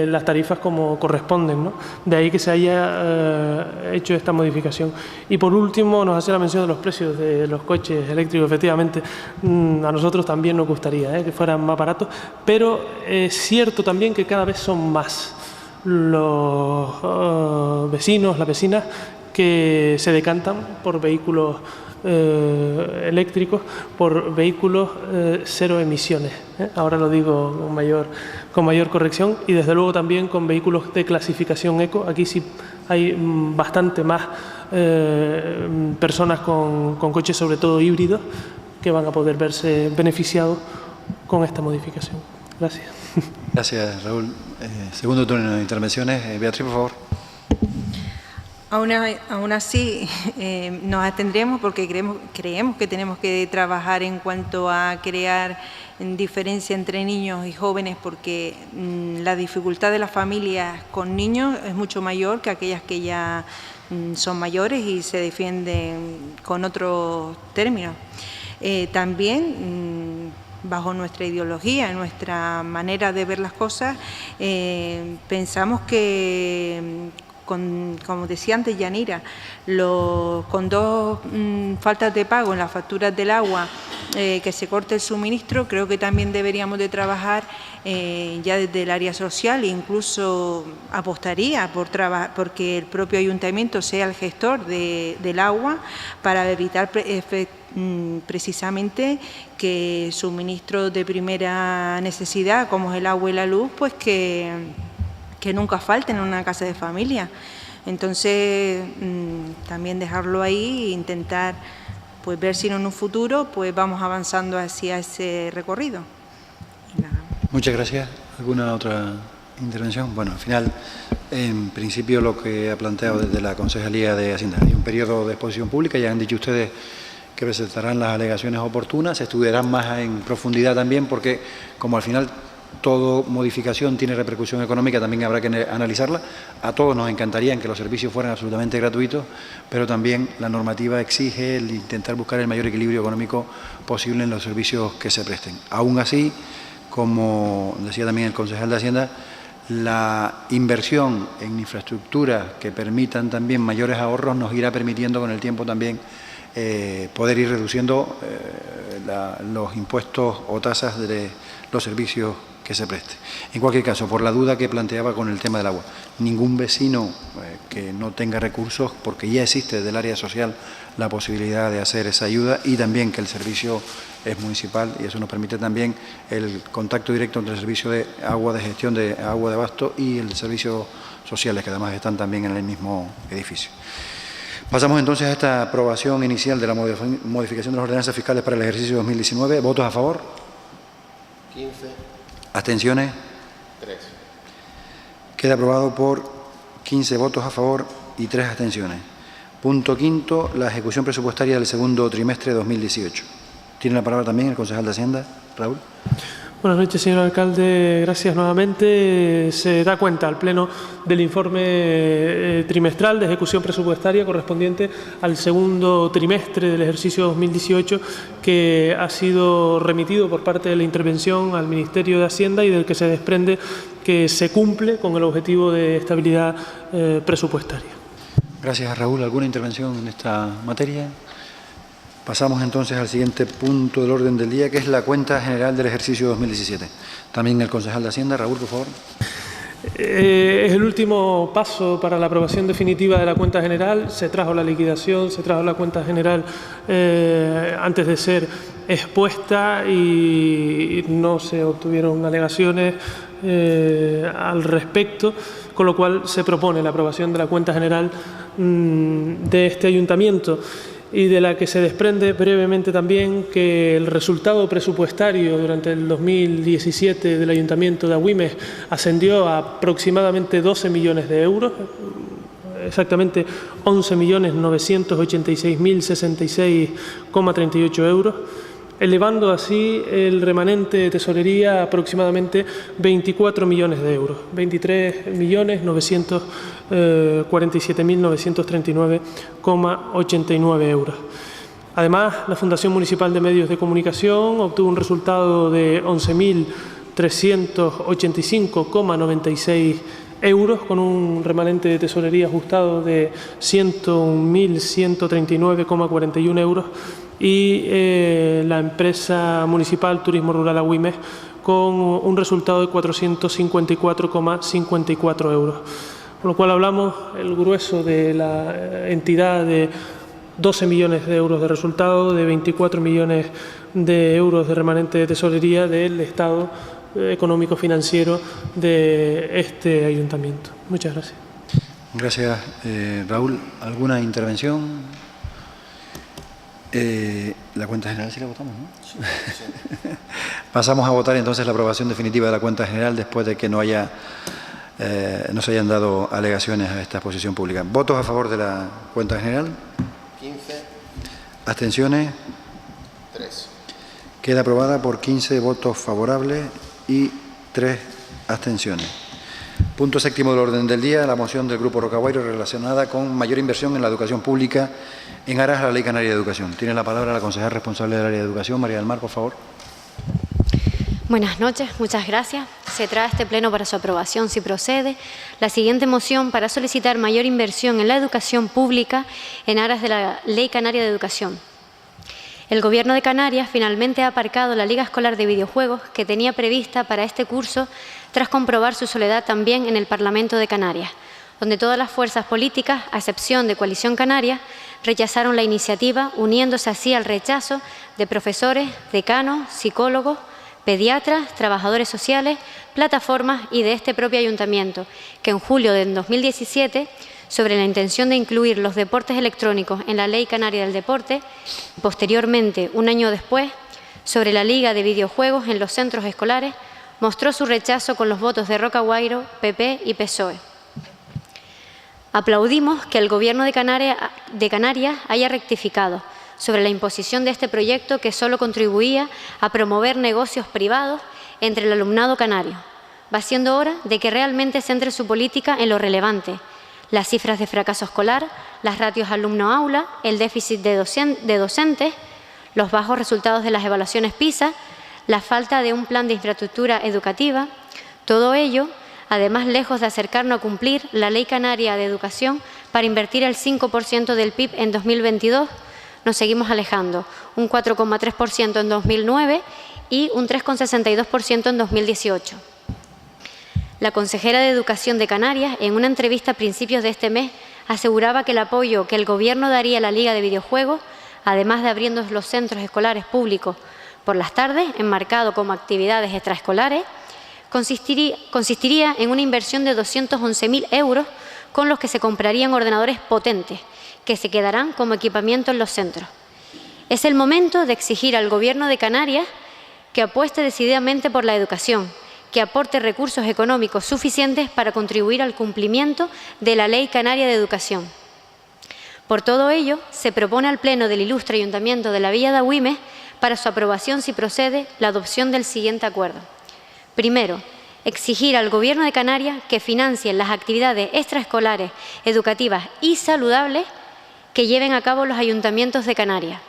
las tarifas como corresponden, ¿no? De ahí que se haya hecho esta modificación. Y por último, nos hace la mención de los precios de los coches eléctricos. Efectivamente, a nosotros también nos gustaría que fueran más baratos, pero es cierto también que cada vez son más los vecinos, las vecinas, que se decantan por vehículos eléctricos, por vehículos cero emisiones. Ahora lo digo con mayor corrección, y desde luego también con vehículos de clasificación eco. Aquí sí hay bastante más personas con coches, sobre todo híbridos, que van a poder verse beneficiados con esta modificación. Gracias. Gracias, Raúl. Segundo turno de intervenciones. Beatriz, por favor. Aún así, nos abstendremos porque creemos que tenemos que trabajar en cuanto a crear diferencia entre niños y jóvenes, porque la dificultad de las familias con niños es mucho mayor que aquellas que ya son mayores y se defienden con otros términos. También, bajo nuestra ideología, nuestra manera de ver las cosas, pensamos que, como decía antes Yanira, con dos faltas de pago en las facturas del agua, que se corte el suministro, creo que también deberíamos de trabajar ya desde el área social, e incluso apostaría porque el propio ayuntamiento sea el gestor del agua, para evitar precisamente que suministros de primera necesidad, como es el agua y la luz, pues que nunca falten en una casa de familia. Entonces, también dejarlo ahí e intentar pues ver si en un futuro pues vamos avanzando hacia ese recorrido. Muchas gracias. ¿Alguna otra intervención? Bueno, al final, en principio, lo que ha planteado desde la Concejalía de Hacienda. Hay un periodo de exposición pública, ya han dicho ustedes que presentarán las alegaciones oportunas, se estudiarán más en profundidad también, porque como al final toda modificación tiene repercusión económica, también habrá que analizarla. A todos nos encantaría que los servicios fueran absolutamente gratuitos, pero también la normativa exige el intentar buscar el mayor equilibrio económico posible en los servicios que se presten. Aún así, como decía también el concejal de Hacienda, la inversión en infraestructuras que permitan también mayores ahorros nos irá permitiendo con el tiempo también poder ir reduciendo los impuestos o tasas de los servicios que se preste. En cualquier caso, por la duda que planteaba con el tema del agua, ningún vecino que no tenga recursos, porque ya existe desde el área social la posibilidad de hacer esa ayuda, y también que el servicio es municipal, y eso nos permite también el contacto directo entre el servicio de agua, de gestión de agua de abasto, y el servicio sociales, que además están también en el mismo edificio. Pasamos entonces a esta aprobación inicial de la modificación de las ordenanzas fiscales para el ejercicio 2019. ¿Votos a favor? 15. ¿Abstenciones? 3. Queda aprobado por 15 votos a favor y 3 abstenciones. Punto quinto, la ejecución presupuestaria del segundo trimestre de 2018. Tiene la palabra también el concejal de Hacienda, Raúl. Buenas noches, señor alcalde. Gracias nuevamente. Se da cuenta al Pleno del informe trimestral de ejecución presupuestaria correspondiente al segundo trimestre del ejercicio 2018, que ha sido remitido por parte de la intervención al Ministerio de Hacienda y del que se desprende que se cumple con el objetivo de estabilidad presupuestaria. Gracias, Raúl. ¿Alguna intervención en esta materia? Pasamos entonces al siguiente punto del orden del día, que es la cuenta general del ejercicio 2017. También el concejal de Hacienda, Raúl, por favor. Es el último paso para la aprobación definitiva de la cuenta general. Se trajo la liquidación, se trajo la cuenta general antes de ser expuesta y no se obtuvieron alegaciones al respecto, con lo cual se propone la aprobación de la cuenta general de este ayuntamiento, y de la que se desprende brevemente también que el resultado presupuestario durante el 2017 del Ayuntamiento de Agüimes ascendió a aproximadamente 12 millones de euros. exactamente 11.986.066,38 euros, elevando así el remanente de tesorería a aproximadamente 24 millones de euros, 23.947.939,89 euros. Además, la Fundación Municipal de Medios de Comunicación obtuvo un resultado de 11.385,96 euros, con un remanente de tesorería ajustado de 101.139,41 euros, y la empresa municipal Turismo Rural Agüimes con un resultado de 454,54 euros. Con lo cual hablamos el grueso de la entidad de 12 millones de euros de resultado, de 24 millones de euros de remanente de tesorería del estado económico-financiero de este ayuntamiento. Muchas gracias. Gracias, Raúl. ¿Alguna intervención? La cuenta general sí la votamos, ¿no? Sí, sí. Pasamos a votar entonces la aprobación definitiva de la cuenta general después de que no se hayan dado alegaciones a esta exposición pública. ¿Votos a favor de la cuenta general? 15. ¿Abstenciones? 3. Queda aprobada por 15 votos favorables y 3 abstenciones. Punto séptimo del orden del día, la moción del Grupo Rocaguairo relacionada con mayor inversión en la educación pública en aras a la Ley Canaria de Educación. Tiene la palabra la consejera responsable del área de educación, María del Mar, por favor. Buenas noches, muchas gracias. Se trae a este pleno para su aprobación, si procede, la siguiente moción para solicitar mayor inversión en la educación pública en aras de la Ley Canaria de Educación. El Gobierno de Canarias finalmente ha aparcado la Liga Escolar de Videojuegos que tenía prevista para este curso, tras comprobar su soledad también en el Parlamento de Canarias, donde todas las fuerzas políticas, a excepción de Coalición Canaria, rechazaron la iniciativa, uniéndose así al rechazo de profesores, decanos, psicólogos, pediatras, trabajadores sociales, plataformas y de este propio ayuntamiento, que en julio de 2017, sobre la intención de incluir los deportes electrónicos en la Ley Canaria del Deporte, y posteriormente, un año después, sobre la Liga de Videojuegos en los centros escolares, mostró su rechazo con los votos de Rocaguairo, PP y PSOE. Aplaudimos que el Gobierno de Canarias haya rectificado sobre la imposición de este proyecto que solo contribuía a promover negocios privados entre el alumnado canario, va siendo hora de que realmente centre su política en lo relevante: las cifras de fracaso escolar, las ratios alumno-aula, el déficit de docentes, los bajos resultados de las evaluaciones PISA, la falta de un plan de infraestructura educativa. Todo ello, además, lejos de acercarnos a cumplir la Ley Canaria de Educación para invertir el 5% del PIB en 2022, nos seguimos alejando, un 4,3% en 2009 y un 3,62% en 2018. La consejera de Educación de Canarias, en una entrevista a principios de este mes, aseguraba que el apoyo que el Gobierno daría a la Liga de Videojuegos, además de abriendo los centros escolares públicos por las tardes, enmarcado como actividades extraescolares, consistiría en una inversión de 211.000 euros con los que se comprarían ordenadores potentes, que se quedarán como equipamiento en los centros. Es el momento de exigir al Gobierno de Canarias que apueste decididamente por la educación, que aporte recursos económicos suficientes para contribuir al cumplimiento de la Ley Canaria de Educación. Por todo ello, se propone al Pleno del Ilustre Ayuntamiento de la Villa de Agüimes, para su aprobación, si procede, la adopción del siguiente acuerdo. Primero, exigir al Gobierno de Canarias que financie las actividades extraescolares, educativas y saludables que lleven a cabo los ayuntamientos de Canarias.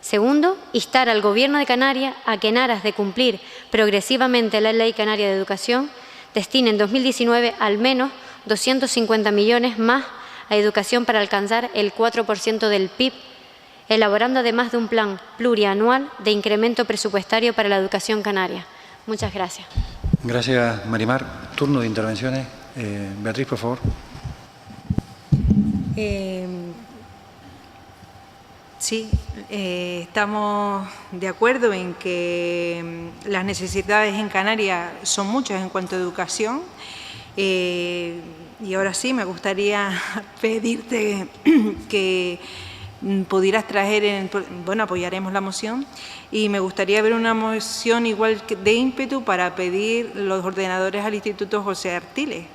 Segundo, instar al Gobierno de Canarias a que, en aras de cumplir progresivamente la Ley Canaria de Educación, destine en 2019 al menos 250 millones más a educación para alcanzar el 4% del PIB, elaborando además de un plan plurianual de incremento presupuestario para la educación canaria. Muchas gracias. Gracias, Marimar. Turno de intervenciones. Beatriz, por favor. Sí, estamos de acuerdo en que las necesidades en Canarias son muchas en cuanto a educación. Y ahora sí, me gustaría pedirte que pudieras traer, bueno, apoyaremos la moción y me gustaría ver una moción igual de ímpetu para pedir los ordenadores al Instituto José Artiles,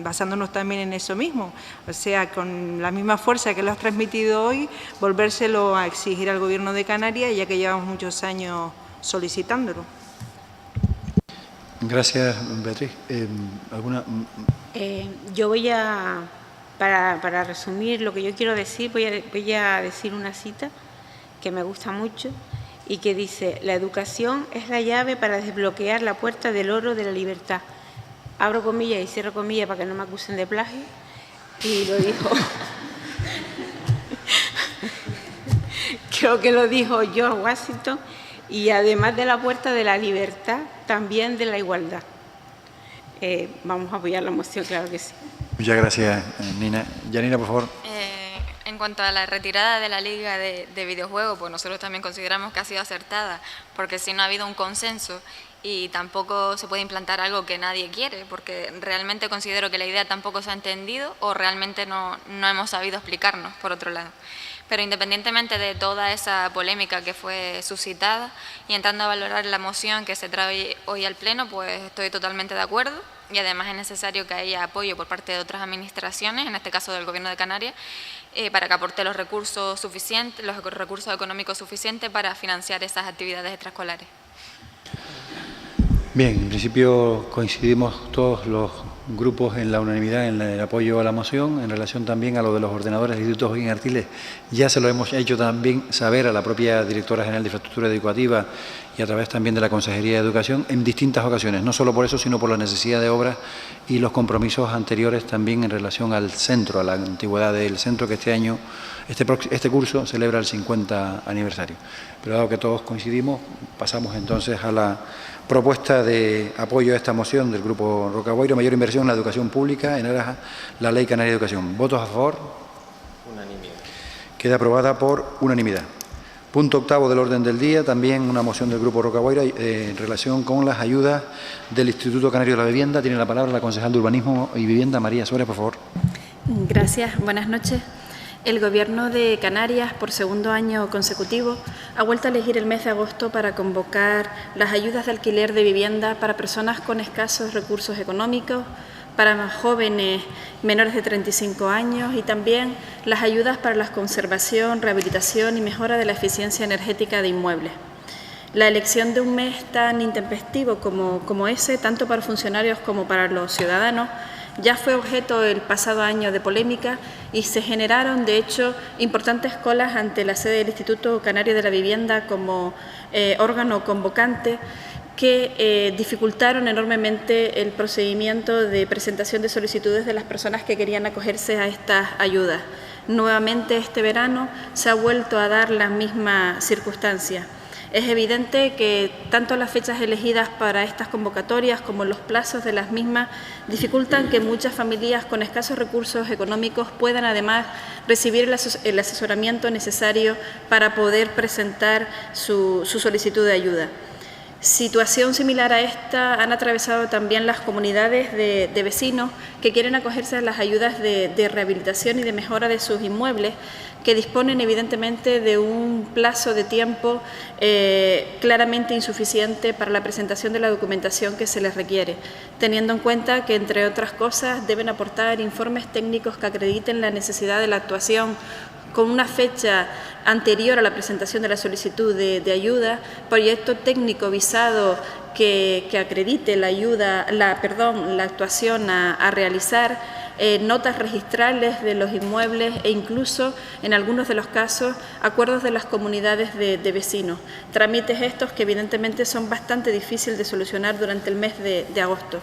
basándonos también en eso mismo, o sea, con la misma fuerza que lo has transmitido hoy, volvérselo a exigir al Gobierno de Canarias, ya que llevamos muchos años solicitándolo. Gracias, Beatriz. ¿Alguna? Yo voy a, para resumir lo que yo quiero decir, voy a decir una cita que me gusta mucho y que dice: la educación es la llave para desbloquear la puerta del oro de la libertad. Abro comillas y cierro comillas para que no me acusen de plagio. Y lo dijo, creo que lo dijo George Washington. Y además de la puerta de la libertad, también de la igualdad. Vamos a apoyar la moción, claro que sí. Muchas gracias, Nina. Yanina, por favor. En cuanto a la retirada de la Liga de Videojuegos, pues nosotros también consideramos que ha sido acertada, porque si no ha habido un consenso y tampoco se puede implantar algo que nadie quiere, porque realmente considero que la idea tampoco se ha entendido o realmente no hemos sabido explicarnos, por otro lado. Pero independientemente de toda esa polémica que fue suscitada y entrando a valorar la moción que se trae hoy al Pleno, pues estoy totalmente de acuerdo y además es necesario que haya apoyo por parte de otras administraciones, en este caso del Gobierno de Canarias, para que aporte los recursos suficientes, los recursos económicos suficientes para financiar esas actividades extraescolares. Bien, en principio coincidimos todos los grupos en la unanimidad en el apoyo a la moción. En relación también a lo de los ordenadores del Instituto Joaquín Artiles, ya se lo hemos hecho también saber a la propia Directora General de Infraestructura Educativa y a través también de la Consejería de Educación en distintas ocasiones, no solo por eso, sino por la necesidad de obras y los compromisos anteriores también en relación al centro, a la antigüedad del centro, que este año, este curso celebra el 50 aniversario. Pero dado que todos coincidimos, pasamos entonces a la propuesta de apoyo a esta moción del Grupo Rocaboiro: mayor inversión en la educación pública en aras a la Ley Canaria de Educación. ¿Votos a favor? Unanimidad. Queda aprobada por unanimidad. Punto octavo del orden del día, también una moción del Grupo Rocaboiro en relación con las ayudas del Instituto Canario de la Vivienda. Tiene la palabra la concejal de Urbanismo y Vivienda, María Suárez, por favor. Gracias, buenas noches. El Gobierno de Canarias, por segundo año consecutivo, ha vuelto a elegir el mes de agosto para convocar las ayudas de alquiler de vivienda para personas con escasos recursos económicos, para más jóvenes menores de 35 años y también las ayudas para la conservación, rehabilitación y mejora de la eficiencia energética de inmuebles. La elección de un mes tan intempestivo como ese, tanto para funcionarios como para los ciudadanos, ya fue objeto el pasado año de polémica y se generaron, de hecho, importantes colas ante la sede del Instituto Canario de la Vivienda como órgano convocante que dificultaron enormemente el procedimiento de presentación de solicitudes de las personas que querían acogerse a estas ayudas. Nuevamente este verano se ha vuelto a dar las mismas circunstancias. Es evidente que tanto las fechas elegidas para estas convocatorias como los plazos de las mismas dificultan que muchas familias con escasos recursos económicos puedan además recibir el asesoramiento necesario para poder presentar su solicitud de ayuda. Situación similar a esta han atravesado también las comunidades de vecinos que quieren acogerse a las ayudas de rehabilitación y de mejora de sus inmuebles, que disponen evidentemente de un plazo de tiempo claramente insuficiente para la presentación de la documentación que se les requiere, teniendo en cuenta que, entre otras cosas, deben aportar informes técnicos que acrediten la necesidad de la actuación con una fecha anterior a la presentación de la solicitud de ayuda, proyecto técnico visado que acredite la actuación a realizar, notas registrales de los inmuebles e incluso, en algunos de los casos, acuerdos de las comunidades de vecinos. Trámites estos que evidentemente son bastante difíciles de solucionar durante el mes de agosto.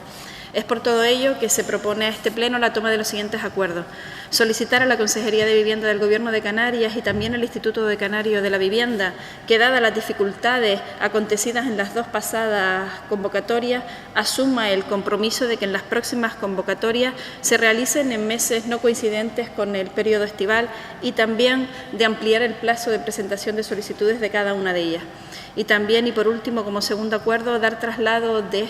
Es por todo ello que se propone a este Pleno la toma de los siguientes acuerdos. Solicitar a la Consejería de Vivienda del Gobierno de Canarias y también al Instituto de Canario de la Vivienda que, dadas las dificultades acontecidas en las dos pasadas convocatorias, asuma el compromiso de que en las próximas convocatorias se realicen en meses no coincidentes con el periodo estival y también de ampliar el plazo de presentación de solicitudes de cada una de ellas. Y también, y por último, como segundo acuerdo, dar traslado de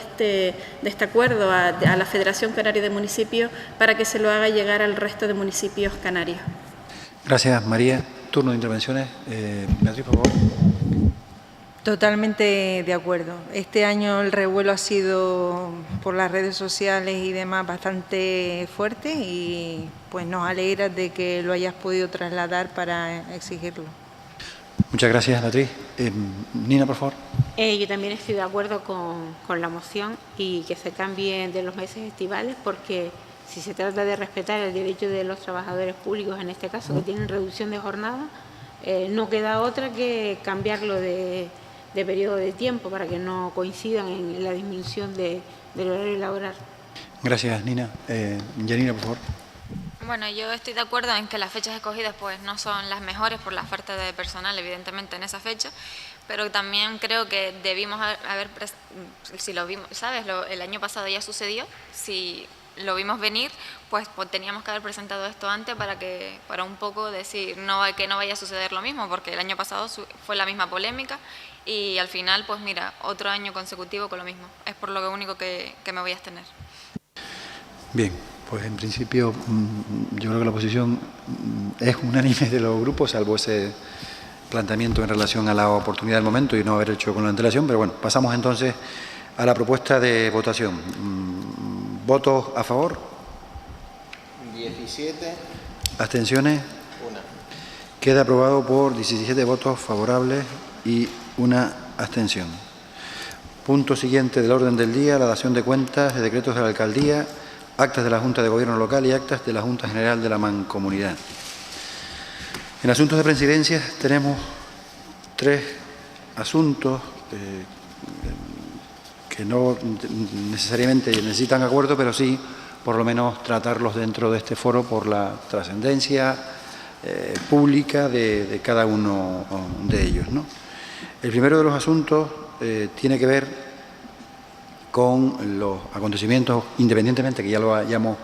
este acuerdo a la Federación Canaria de Municipios para que se lo haga llegar al resto de municipios canarios. Gracias, María. turno de intervenciones. Beatriz, por favor. Totalmente de acuerdo. Este año el revuelo ha sido por las redes sociales y demás bastante fuerte y pues nos alegra de que lo hayas podido trasladar para exigirlo. Muchas gracias, Beatriz. Nina, por favor. Yo también estoy de acuerdo con la moción y que se cambien de los meses estivales, porque si se trata de respetar el derecho de los trabajadores públicos, en este caso, que tienen reducción de jornada, no queda otra que cambiarlo de periodo de tiempo para que no coincidan en la disminución del horario laboral. Gracias, Nina. Yanina, por favor. Bueno, yo estoy de acuerdo en que las fechas escogidas pues no son las mejores por la falta de personal, evidentemente, en esa fecha, pero también creo que debimos haber, si lo vimos, ¿sabes? El año pasado ya sucedió, si lo vimos venir, pues teníamos que haber presentado esto antes para un poco decir que no vaya a suceder lo mismo, porque el año pasado fue la misma polémica y al final, pues mira, otro año consecutivo con lo mismo. Es por lo único que me voy a abstener. Bien, pues en principio yo creo que la posición es unánime de los grupos, salvo ese planteamiento en relación a la oportunidad del momento y no haber hecho con la antelación, pero bueno, pasamos entonces a la propuesta de votación. ¿Votos a favor? 17. ¿Abstenciones? 1. Queda aprobado por 17 votos favorables y una abstención. Punto siguiente del orden del día, la dación de cuentas de decretos de la Alcaldía, actas de la Junta de Gobierno Local y actas de la Junta General de la Mancomunidad. En asuntos de presidencias tenemos 3 asuntos que no necesariamente necesitan acuerdo, pero sí, por lo menos, tratarlos dentro de este foro por la trascendencia pública de cada uno de ellos, ¿no? El primero de los asuntos tiene que ver con los acontecimientos, independientemente que ya lo hayamos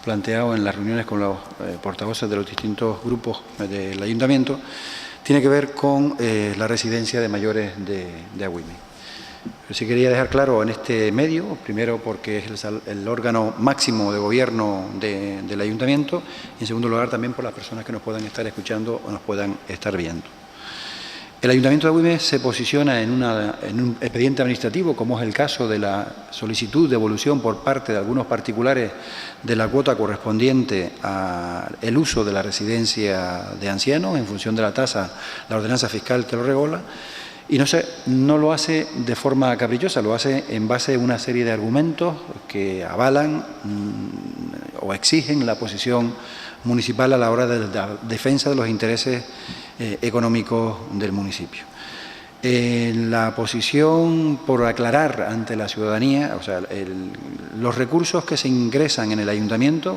planteado en las reuniones con los portavoces de los distintos grupos del Ayuntamiento, tiene que ver con la residencia de mayores de Agüime. Pero sí quería dejar claro en este medio, primero porque es el órgano máximo de gobierno del Ayuntamiento y en segundo lugar también por las personas que nos puedan estar escuchando o nos puedan estar viendo. El Ayuntamiento de Agüime se posiciona en un expediente administrativo, como es el caso de la solicitud de devolución por parte de algunos particulares de la cuota correspondiente al uso de la residencia de ancianos en función de la tasa, la ordenanza fiscal que lo regula, y no lo hace de forma caprichosa, lo hace en base a una serie de argumentos que avalan o exigen la posición municipal a la hora de la defensa de los intereses económicos del municipio. La posición por aclarar ante la ciudadanía, o sea, los recursos que se ingresan en el ayuntamiento,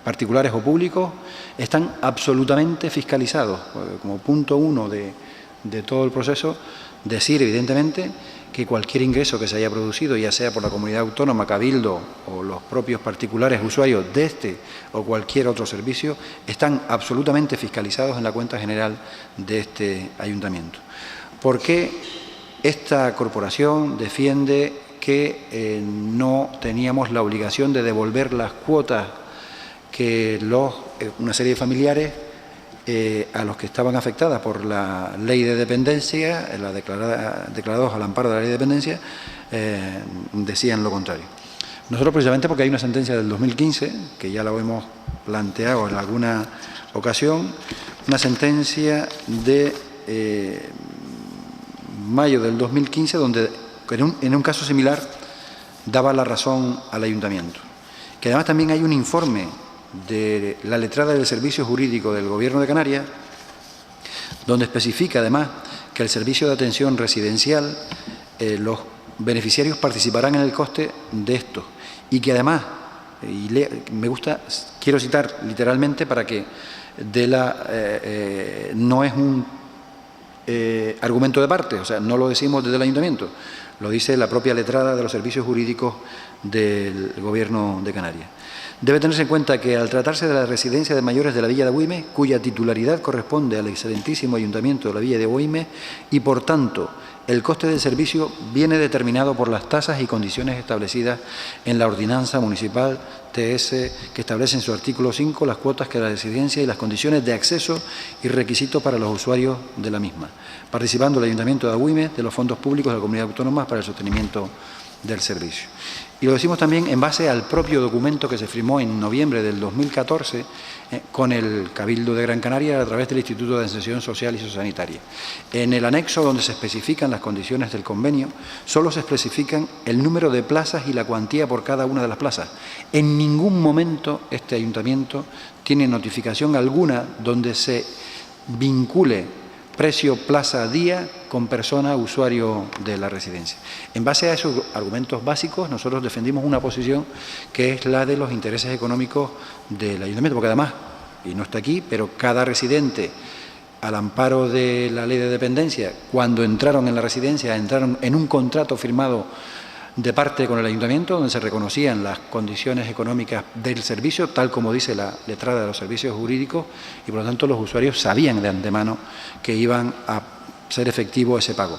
particulares o públicos, están absolutamente fiscalizados. Como punto 1 de todo el proceso, decir evidentemente que cualquier ingreso que se haya producido, ya sea por la comunidad autónoma, cabildo o los propios particulares usuarios de este o cualquier otro servicio, están absolutamente fiscalizados en la cuenta general de este ayuntamiento. ¿Por qué esta corporación defiende que no teníamos la obligación de devolver las cuotas que una serie de familiares a los que estaban afectadas por la ley de dependencia, declarados al amparo de la ley de dependencia, decían lo contrario? Nosotros, precisamente porque hay una sentencia del 2015, que ya la hemos planteado en alguna ocasión, una sentencia de mayo del 2015, donde en un caso similar daba la razón al ayuntamiento. Que además también hay un informe de la letrada del Servicio Jurídico del Gobierno de Canarias, donde especifica además que el servicio de atención residencial, los beneficiarios participarán en el coste de esto y que además, quiero citar literalmente para que no es un argumento de parte, o sea, no lo decimos desde el Ayuntamiento, lo dice la propia letrada de los servicios jurídicos del Gobierno de Canarias. Debe tenerse en cuenta que al tratarse de la residencia de mayores de la Villa de Agüime, cuya titularidad corresponde al excelentísimo Ayuntamiento de la Villa de Agüime y, por tanto, el coste del servicio viene determinado por las tasas y condiciones establecidas en la Ordenanza Municipal TS, que establece en su artículo 5 las cuotas que la residencia y las condiciones de acceso y requisitos para los usuarios de la misma, participando el Ayuntamiento de Agüime de los fondos públicos de la Comunidad Autónoma para el sostenimiento del servicio. Y lo decimos también en base al propio documento que se firmó en noviembre del 2014 con el Cabildo de Gran Canaria a través del Instituto de Atención Social y Sociosanitaria. En el anexo donde se especifican las condiciones del convenio, solo se especifican el número de plazas y la cuantía por cada una de las plazas. En ningún momento este ayuntamiento tiene notificación alguna donde se vincule precio plaza día con persona usuario de la residencia. En base a esos argumentos básicos, nosotros defendimos una posición que es la de los intereses económicos del ayuntamiento, porque además, y no está aquí, pero cada residente, al amparo de la ley de dependencia, cuando entraron en la residencia, entraron en un contrato firmado de parte con el ayuntamiento, donde se reconocían las condiciones económicas del servicio, tal como dice la letrada de los servicios jurídicos, y por lo tanto los usuarios sabían de antemano que iban a ser efectivo ese pago.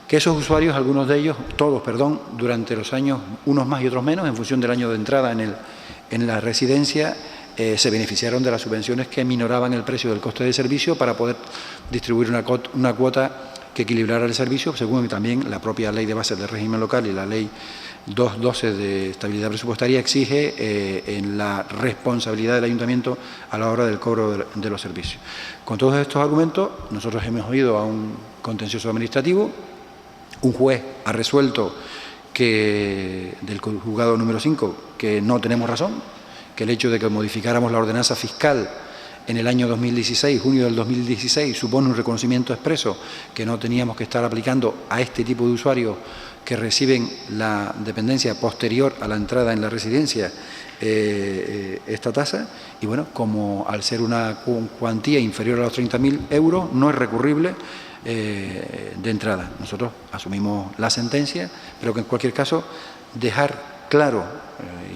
Que esos usuarios, algunos de ellos, todos, perdón, durante los años, unos más y otros menos, en función del año de entrada en la residencia, se beneficiaron de las subvenciones que minoraban el precio del coste del servicio para poder distribuir una cuota que equilibrara el servicio, según también la propia Ley de Bases del Régimen Local y la Ley 212 de Estabilidad Presupuestaria exige en la responsabilidad del Ayuntamiento a la hora del cobro de los servicios. Con todos estos argumentos, nosotros hemos ido a un contencioso administrativo. Un juez ha resuelto del juzgado número 5 que no tenemos razón, que el hecho de que modificáramos la ordenanza fiscal en el año 2016, junio del 2016, supone un reconocimiento expreso que no teníamos que estar aplicando a este tipo de usuarios que reciben la dependencia posterior a la entrada en la residencia esta tasa. Y bueno, como al ser una cuantía inferior a los 30.000 euros, no es recurrible de entrada. Nosotros asumimos la sentencia, pero que en cualquier caso dejar claro,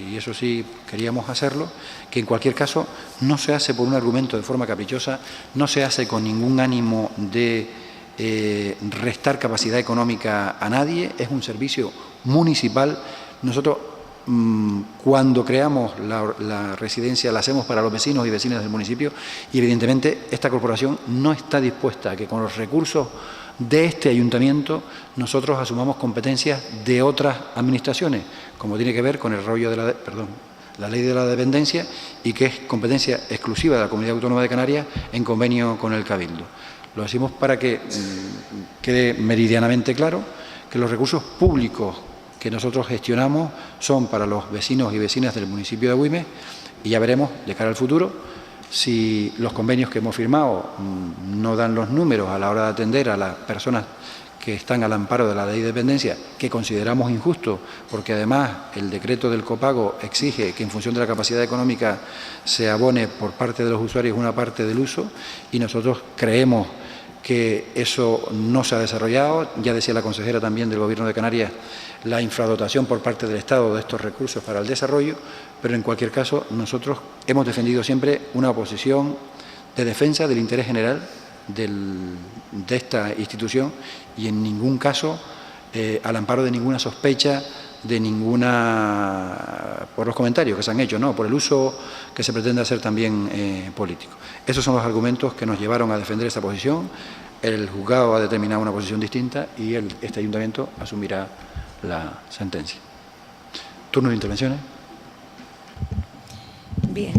y eso sí queríamos hacerlo, que en cualquier caso no se hace por un argumento de forma caprichosa, no se hace con ningún ánimo de restar capacidad económica a nadie, es un servicio municipal. Nosotros cuando creamos la residencia la hacemos para los vecinos y vecinas del municipio y evidentemente esta corporación no está dispuesta a que con los recursos de este ayuntamiento nosotros asumamos competencias de otras administraciones, como tiene que ver con el rollo de la ley de la dependencia y que es competencia exclusiva de la Comunidad Autónoma de Canarias en convenio con el Cabildo. Lo decimos para que quede meridianamente claro que los recursos públicos que nosotros gestionamos son para los vecinos y vecinas del municipio de Agüime y ya veremos de cara al futuro si los convenios que hemos firmado no dan los números a la hora de atender a las personas que están al amparo de la ley de dependencia, que consideramos injusto, porque además el decreto del copago exige que en función de la capacidad económica se abone por parte de los usuarios una parte del uso, y nosotros creemos que eso no se ha desarrollado. Ya decía la consejera también del Gobierno de Canarias la infradotación por parte del Estado de estos recursos para el desarrollo, pero en cualquier caso nosotros hemos defendido siempre una posición de defensa del interés general de esta institución y en ningún caso al amparo de ninguna sospecha, por los comentarios que se han hecho, no, por el uso que se pretende hacer también político. Esos son los argumentos que nos llevaron a defender esta posición. El juzgado ha determinado una posición distinta y este ayuntamiento asumirá la sentencia. ¿Turno de intervenciones? Bien.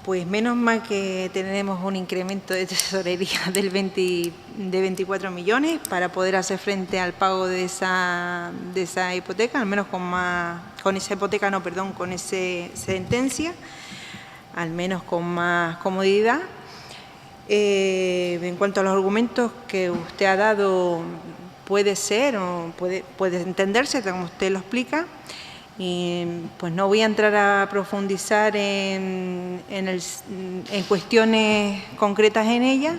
Pues menos mal que tenemos un incremento de tesorería de 24 millones para poder hacer frente al pago de esa hipoteca, al menos con esa hipoteca, no, perdón, con esa sentencia, al menos con más comodidad. En cuanto a los argumentos que usted ha dado, puede ser o puede entenderse como usted lo explica. Y pues no voy a entrar a profundizar en cuestiones concretas en ella,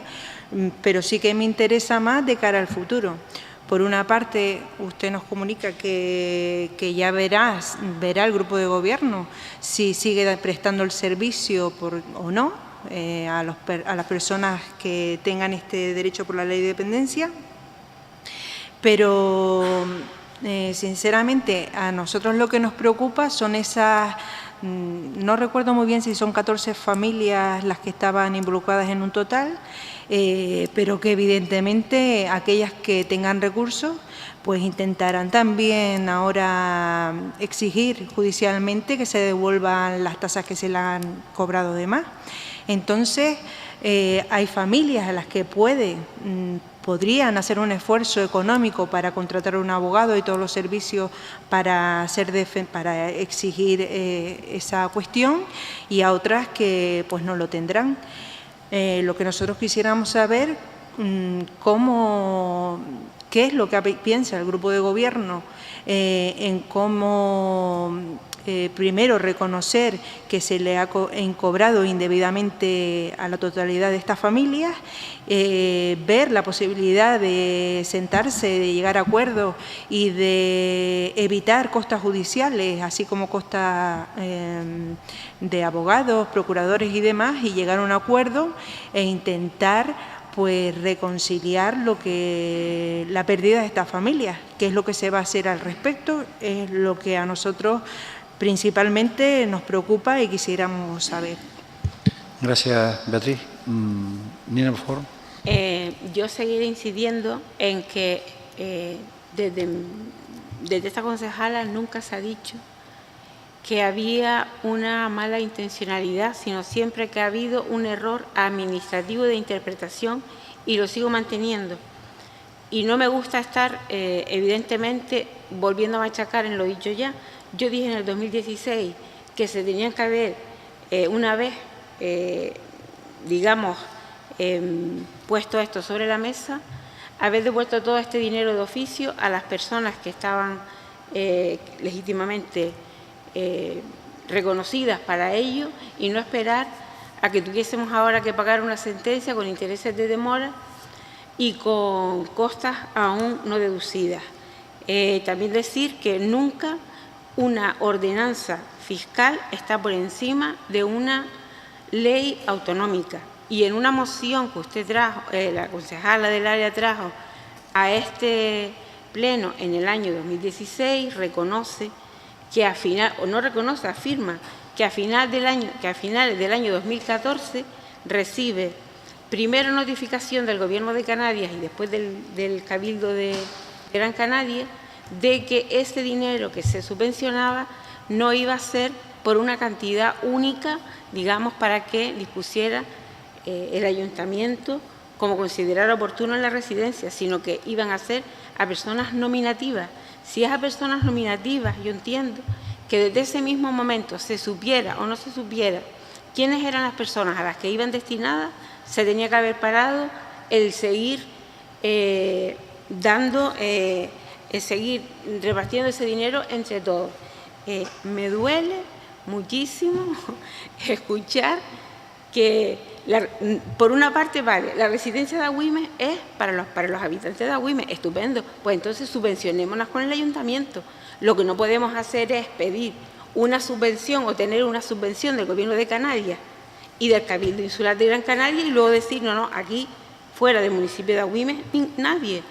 pero sí que me interesa más de cara al futuro. Por una parte, usted nos comunica que ya verá el grupo de gobierno si sigue prestando el servicio o no. a las personas que tengan este derecho por la ley de dependencia, pero sinceramente a nosotros lo que nos preocupa son esas, no recuerdo muy bien si son 14 familias las que estaban involucradas en un total, pero que evidentemente aquellas que tengan recursos pues intentarán también ahora exigir judicialmente que se devuelvan las tasas que se le han cobrado de más. Entonces, hay familias a las que podrían hacer un esfuerzo económico para contratar a un abogado y todos los servicios para exigir esa cuestión, y a otras que pues no lo tendrán. Lo que nosotros quisiéramos saber, qué es lo que piensa el grupo de gobierno en cómo primero reconocer que se le ha cobrado indebidamente a la totalidad de estas familias, ver la posibilidad de sentarse, de llegar a acuerdos y de evitar costas judiciales, así como costas de abogados, procuradores y demás, y llegar a un acuerdo e intentar pues reconciliar la pérdida de estas familias. ¿Qué es lo que se va a hacer al respecto? Es lo que a nosotros principalmente nos preocupa y quisiéramos saber. Gracias, Beatriz. Nina, por favor. Yo seguiré incidiendo en que desde esta concejala nunca se ha dicho que había una mala intencionalidad, sino siempre que ha habido un error administrativo de interpretación, y lo sigo manteniendo. Y no me gusta estar, evidentemente, volviendo a machacar en lo dicho ya. Yo dije en el 2016 que se tenían que haber, una vez, digamos, puesto esto sobre la mesa, haber devuelto todo este dinero de oficio a las personas que estaban legítimamente reconocidas para ello, y no esperar a que tuviésemos ahora que pagar una sentencia con intereses de demora y con costas aún no deducidas. También decir que nunca una ordenanza fiscal está por encima de una ley autonómica, y en una moción que usted trajo, la concejala del área trajo a este pleno en el año 2016, reconoce que afirma que a finales del año 2014 recibe primero notificación del Gobierno de Canarias y después del Cabildo de Gran Canaria de que ese dinero que se subvencionaba no iba a ser por una cantidad única, digamos, para que dispusiera el ayuntamiento como considerara oportuno en la residencia, sino que iban a ser a personas nominativas. Si es a personas nominativas, yo entiendo que desde ese mismo momento se supiera o no se supiera quiénes eran las personas a las que iban destinadas, se tenía que haber parado el seguir seguir repartiendo ese dinero entre todos. Me duele muchísimo escuchar que, por una parte, vale, la residencia de Agüime es para los habitantes de Agüime, estupendo, pues entonces subvencionémonos con el ayuntamiento. Lo que no podemos hacer es pedir una subvención o tener una subvención del Gobierno de Canarias y del Cabildo Insular de Gran Canaria y luego decir, no, aquí fuera del municipio de Agüime, nadie.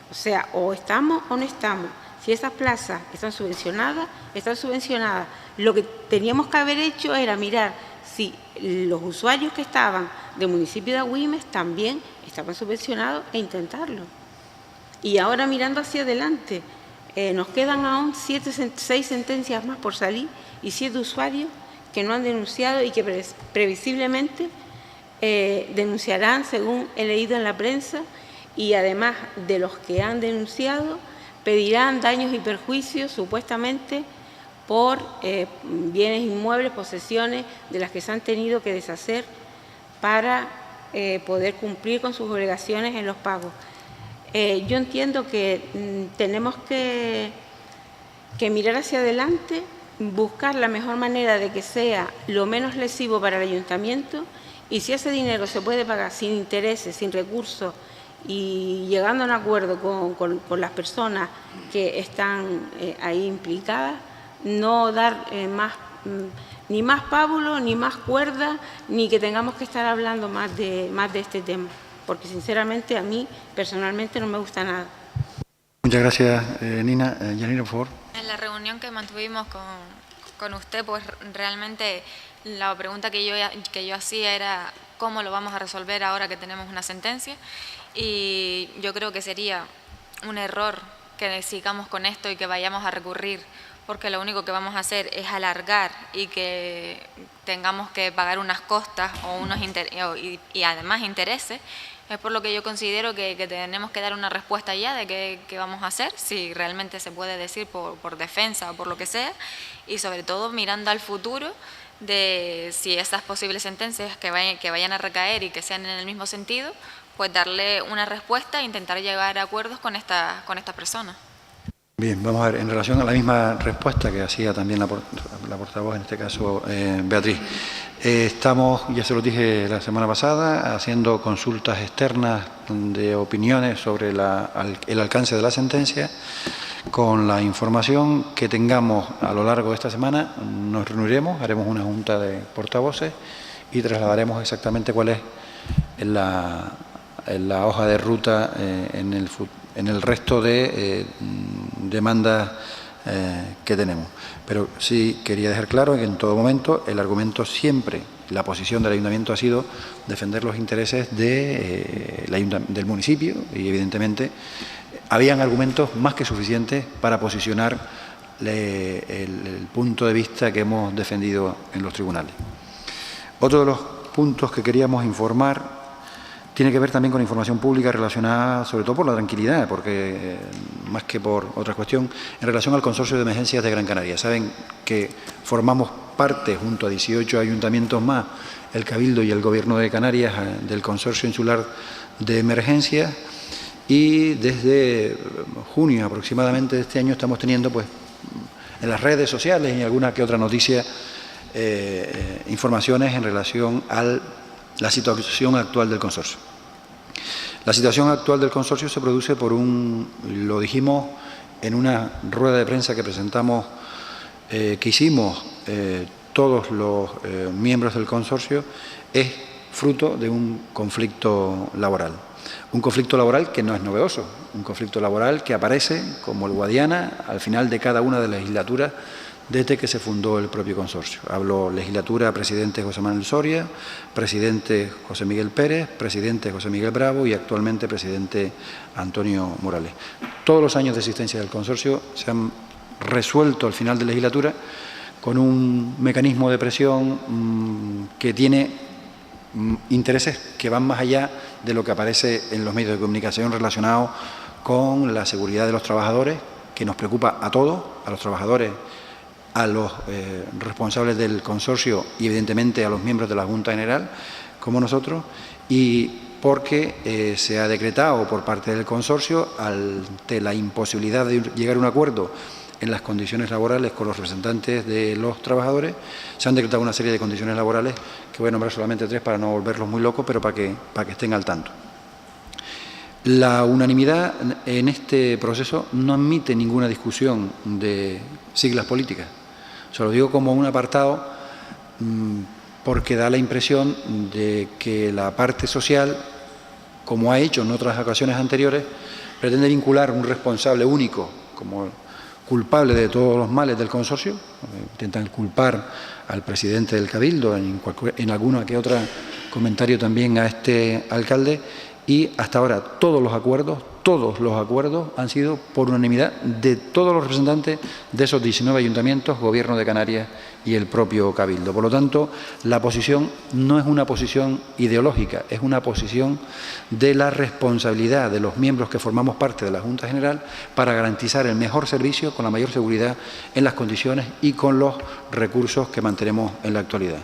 O sea, o estamos o no estamos. Si esas plazas están subvencionadas, están subvencionadas. Lo que teníamos que haber hecho era mirar si los usuarios que estaban del municipio de Agüime también estaban subvencionados e intentarlo. Y ahora, mirando hacia adelante, nos quedan aún 6 sentencias más por salir y 7 usuarios que no han denunciado y que previsiblemente denunciarán, según he leído en la prensa, y además de los que han denunciado, pedirán daños y perjuicios supuestamente por bienes inmuebles, posesiones de las que se han tenido que deshacer para poder cumplir con sus obligaciones en los pagos. Yo entiendo que tenemos que mirar hacia adelante, buscar la mejor manera de que sea lo menos lesivo para el ayuntamiento, y si ese dinero se puede pagar sin intereses, sin recursos y llegando a un acuerdo con las personas que están ahí implicadas, no dar más ni más pábulo, ni más cuerda, ni que tengamos que estar hablando más de este tema, porque sinceramente a mí personalmente no me gusta nada. Muchas gracias, Nina. Yanira, por favor. En la reunión que mantuvimos con usted, pues realmente la pregunta que yo hacía era cómo lo vamos a resolver ahora que tenemos una sentencia, y yo creo que sería un error que sigamos con esto y que vayamos a recurrir, porque lo único que vamos a hacer es alargar y que tengamos que pagar unas costas y además intereses. Es por lo que yo considero que tenemos que dar una respuesta ya de qué vamos a hacer, si realmente se puede decir por defensa o por lo que sea, y sobre todo mirando al futuro de si esas posibles sentencias que vayan a recaer y que sean en el mismo sentido, pues darle una respuesta e intentar llegar a acuerdos con estas personas. Bien, vamos a ver, en relación a la misma respuesta que hacía también la portavoz, en este caso Beatriz. Estamos, ya se lo dije la semana pasada, haciendo consultas externas de opiniones sobre el alcance de la sentencia. Con la información que tengamos a lo largo de esta semana, nos reuniremos, haremos una junta de portavoces y trasladaremos exactamente cuál es la hoja de ruta en el resto de demandas que tenemos. Pero sí quería dejar claro que en todo momento el argumento siempre, la posición del Ayuntamiento ha sido defender los intereses del municipio y evidentemente habían argumentos más que suficientes para posicionar el punto de vista que hemos defendido en los tribunales. Otro de los puntos que queríamos informar tiene que ver también con información pública relacionada sobre todo por la tranquilidad, porque más que por otra cuestión, en relación al Consorcio de Emergencias de Gran Canaria. Saben que formamos parte, junto a 18 ayuntamientos más, el Cabildo y el Gobierno de Canarias, del Consorcio Insular de Emergencias, y desde junio aproximadamente de este año estamos teniendo pues en las redes sociales y alguna que otra noticia informaciones en relación a la situación actual del consorcio. La situación actual del consorcio se produce por lo dijimos en una rueda de prensa que presentamos, que hicimos todos los miembros del consorcio, es fruto de un conflicto laboral. Un conflicto laboral que no es novedoso, un conflicto laboral que aparece como el Guadiana al final de cada una de las legislaturas desde que se fundó el propio consorcio. Hablo legislatura, presidente José Manuel Soria, presidente José Miguel Pérez, presidente José Miguel Bravo y actualmente presidente Antonio Morales. Todos los años de existencia del consorcio se han resuelto al final de legislatura con un mecanismo de presión que tiene intereses que van más allá de lo que aparece en los medios de comunicación relacionados con la seguridad de los trabajadores, que nos preocupa a todos, a los trabajadores, a los responsables del consorcio y evidentemente a los miembros de la Junta General, como nosotros, y porque se ha decretado por parte del consorcio, ante la imposibilidad de llegar a un acuerdo en las condiciones laborales con los representantes de los trabajadores, se han decretado una serie de condiciones laborales, que voy a nombrar solamente 3 para no volverlos muy locos, pero para que estén al tanto. La unanimidad en este proceso no admite ninguna discusión de siglas políticas. Se lo digo como un apartado porque da la impresión de que la parte social, como ha hecho en otras ocasiones anteriores, pretende vincular un responsable único como culpable de todos los males del consorcio. Intentan culpar al presidente del Cabildo, en alguno que otro comentario también a este alcalde, y hasta ahora todos los acuerdos han sido por unanimidad de todos los representantes de esos 19 ayuntamientos, Gobierno de Canarias y el propio Cabildo. Por lo tanto, la posición no es una posición ideológica, es una posición de la responsabilidad de los miembros que formamos parte de la Junta General para garantizar el mejor servicio con la mayor seguridad en las condiciones y con los recursos que mantenemos en la actualidad.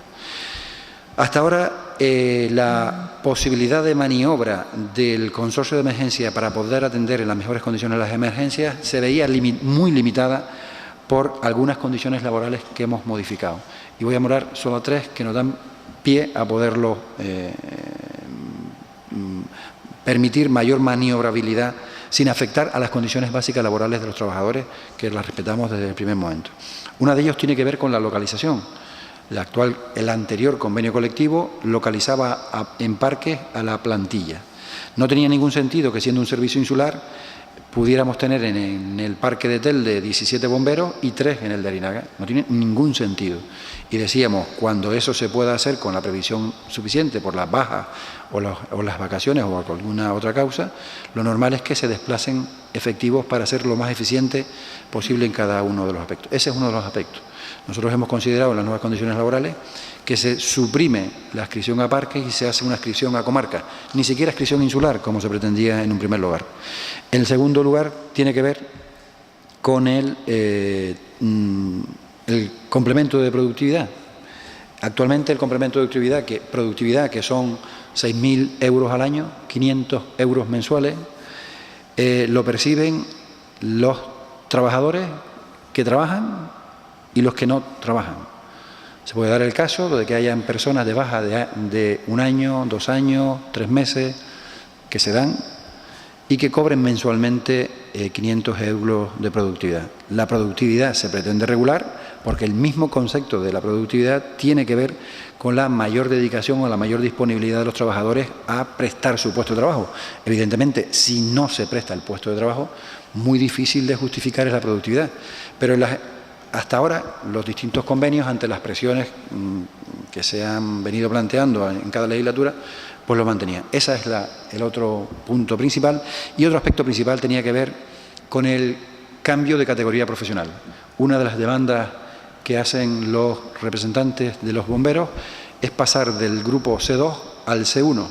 Hasta ahora, la posibilidad de maniobra del consorcio de emergencia para poder atender en las mejores condiciones las emergencias se veía muy limitada por algunas condiciones laborales que hemos modificado. Y voy a nombrar solo 3 que nos dan pie a poderlo permitir mayor maniobrabilidad sin afectar a las condiciones básicas laborales de los trabajadores, que las respetamos desde el primer momento. Una de ellas tiene que ver con la localización. el anterior convenio colectivo localizaba en parques a la plantilla. No tenía ningún sentido que, siendo un servicio insular, pudiéramos tener en el parque de Telde 17 bomberos y 3 en el de Arinaga. No tiene ningún sentido. Y decíamos, cuando eso se pueda hacer con la previsión suficiente por las bajas o las vacaciones o por alguna otra causa, lo normal es que se desplacen efectivos para ser lo más eficiente posible en cada uno de los aspectos. Ese es uno de los aspectos. Nosotros hemos considerado en las nuevas condiciones laborales que se suprime la adscripción a parques y se hace una adscripción a comarcas, ni siquiera adscripción insular, como se pretendía en un primer lugar. En segundo lugar, tiene que ver con el complemento de productividad. Actualmente el complemento de productividad, que son 6.000 euros al año, 500 euros mensuales, lo perciben los trabajadores que trabajan y los que no trabajan. Se puede dar el caso de que hayan personas de baja de 1 año, 2 años, 3 meses, que se dan y que cobren mensualmente 500 euros de productividad. La productividad se pretende regular porque el mismo concepto de la productividad tiene que ver con la mayor dedicación o la mayor disponibilidad de los trabajadores a prestar su puesto de trabajo. Evidentemente, si no se presta el puesto de trabajo, muy difícil de justificar es la productividad. Pero hasta ahora, los distintos convenios, ante las presiones que se han venido planteando en cada legislatura, pues lo mantenían. Ese es el otro punto principal. Y otro aspecto principal tenía que ver con el cambio de categoría profesional. Una de las demandas que hacen los representantes de los bomberos es pasar del grupo C2 al C1,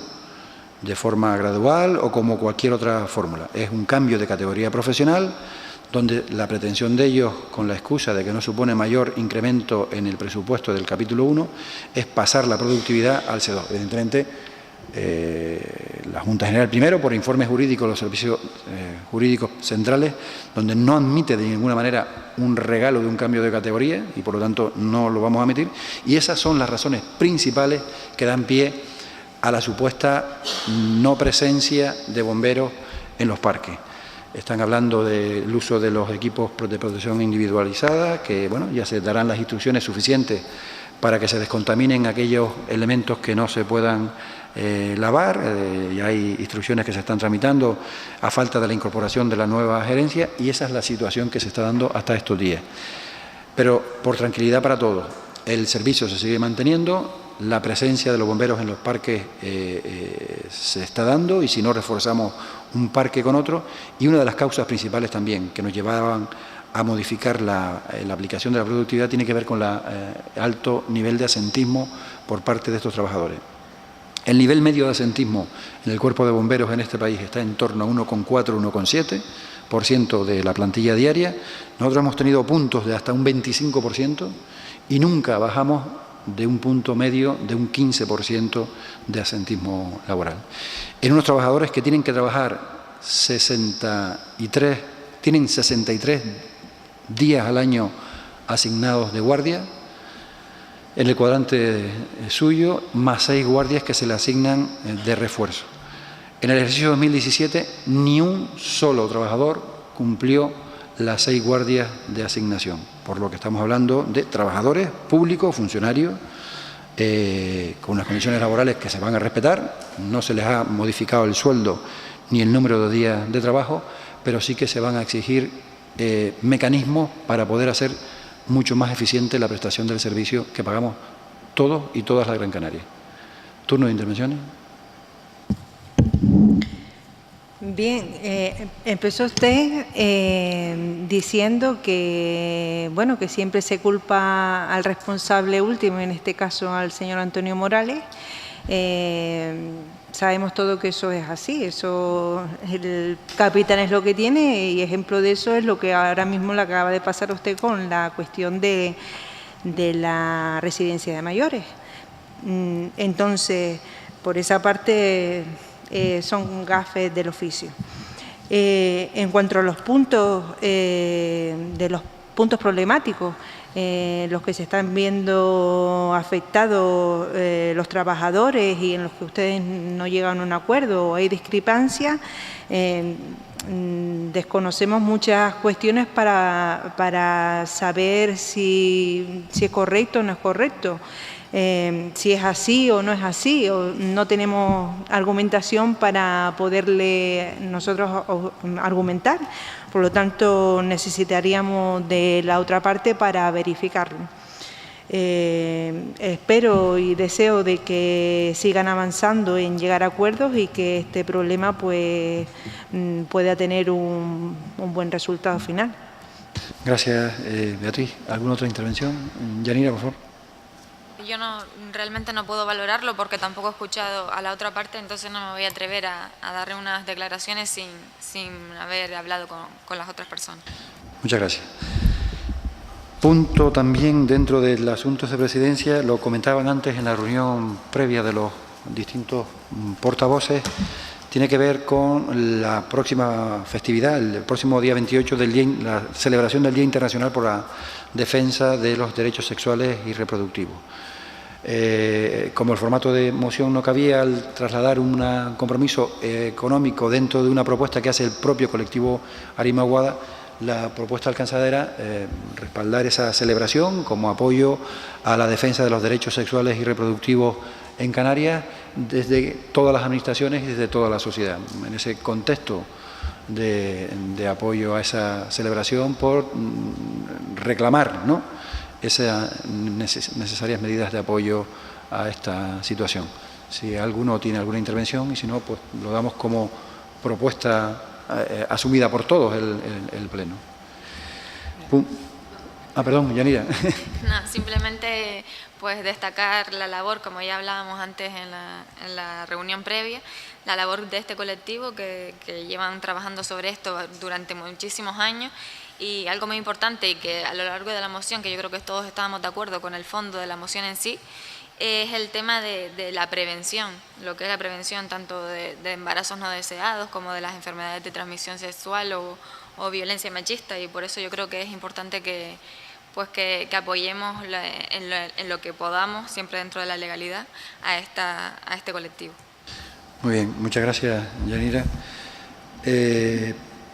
de forma gradual o como cualquier otra fórmula. Es un cambio de categoría profesional donde la pretensión de ellos, con la excusa de que no supone mayor incremento en el presupuesto del capítulo 1, es pasar la productividad al C2. Evidentemente, la Junta General, primero, por informes jurídicos, los servicios jurídicos centrales, donde no admite de ninguna manera un regalo de un cambio de categoría y, por lo tanto, no lo vamos a admitir. Y esas son las razones principales que dan pie a la supuesta no presencia de bomberos en los parques. Están hablando del uso de los equipos de protección individualizada, que bueno, ya se darán las instrucciones suficientes para que se descontaminen aquellos elementos que no se puedan lavar. Ya hay instrucciones que se están tramitando a falta de la incorporación de la nueva gerencia y esa es la situación que se está dando hasta estos días. Pero por tranquilidad para todos, el servicio se sigue manteniendo. La presencia de los bomberos en los parques se está dando y si no reforzamos un parque con otro. Y una de las causas principales también que nos llevaban a modificar la aplicación de la productividad tiene que ver con el alto nivel de asentismo por parte de estos trabajadores. El nivel medio de asentismo en el cuerpo de bomberos en este país está en torno a 1,4, 1,7% de la plantilla diaria. Nosotros hemos tenido puntos de hasta un 25% y nunca bajamos de un punto medio de un 15% de asentismo laboral. En unos trabajadores que tienen que trabajar 63 días al año asignados de guardia, en el cuadrante suyo, más 6 guardias que se le asignan de refuerzo. En el ejercicio 2017, ni un solo trabajador cumplió las 6 guardias de asignación, por lo que estamos hablando de trabajadores públicos, funcionarios, con unas condiciones laborales que se van a respetar. No se les ha modificado el sueldo ni el número de días de trabajo, pero sí que se van a exigir mecanismos para poder hacer mucho más eficiente la prestación del servicio que pagamos todos y todas la Gran Canaria. ¿Turno de intervenciones? Bien, empezó usted diciendo que, bueno, que siempre se culpa al responsable último, en este caso al señor Antonio Morales. Sabemos todos que eso es así, eso el capitán es lo que tiene y ejemplo de eso es lo que ahora mismo le acaba de pasar a usted con la cuestión de la residencia de mayores. Entonces, por esa parte son gafes del oficio. En cuanto a los puntos problemáticos, los que se están viendo afectados los trabajadores y en los que ustedes no llegan a un acuerdo o hay discrepancia. Desconocemos muchas cuestiones para saber si es correcto o no es correcto, si es así o no es así, o no tenemos argumentación para poderle nosotros argumentar. Por lo tanto, necesitaríamos de la otra parte para verificarlo. Espero y deseo de que sigan avanzando en llegar a acuerdos y que este problema pues pueda tener un buen resultado final. Gracias, Beatriz. ¿Alguna otra intervención? Yanira, por favor. Yo realmente no puedo valorarlo porque tampoco he escuchado a la otra parte, entonces no me voy a atrever a darle unas declaraciones sin haber hablado con las otras personas. Muchas gracias. Punto también dentro del asunto de presidencia, lo comentaban antes en la reunión previa de los distintos portavoces, tiene que ver con la próxima festividad, el próximo día 28, la celebración del Día Internacional por la Defensa de los Derechos Sexuales y Reproductivos. Como el formato de moción no cabía, al trasladar un compromiso económico dentro de una propuesta que hace el propio colectivo Arimaguada, la propuesta alcanzada era respaldar esa celebración como apoyo a la defensa de los derechos sexuales y reproductivos en Canarias desde todas las administraciones y desde toda la sociedad. En ese contexto de apoyo a esa celebración por reclamar, ¿no?, esas necesarias medidas de apoyo a esta situación. Si alguno tiene alguna intervención y si no, pues lo damos como propuesta asumida por todos el Pleno. Perdón, Yanira. No, simplemente pues destacar la labor, como ya hablábamos antes en la reunión previa, la labor de este colectivo que llevan trabajando sobre esto durante muchísimos años, y algo muy importante y que a lo largo de la moción, que yo creo que todos estábamos de acuerdo con el fondo de la moción en sí, es el tema de la prevención, lo que es la prevención tanto de embarazos no deseados como de las enfermedades de transmisión sexual o violencia machista, y por eso yo creo que es importante que apoyemos en lo que podamos, siempre dentro de la legalidad, a este colectivo. Muy bien, muchas gracias, Yanira.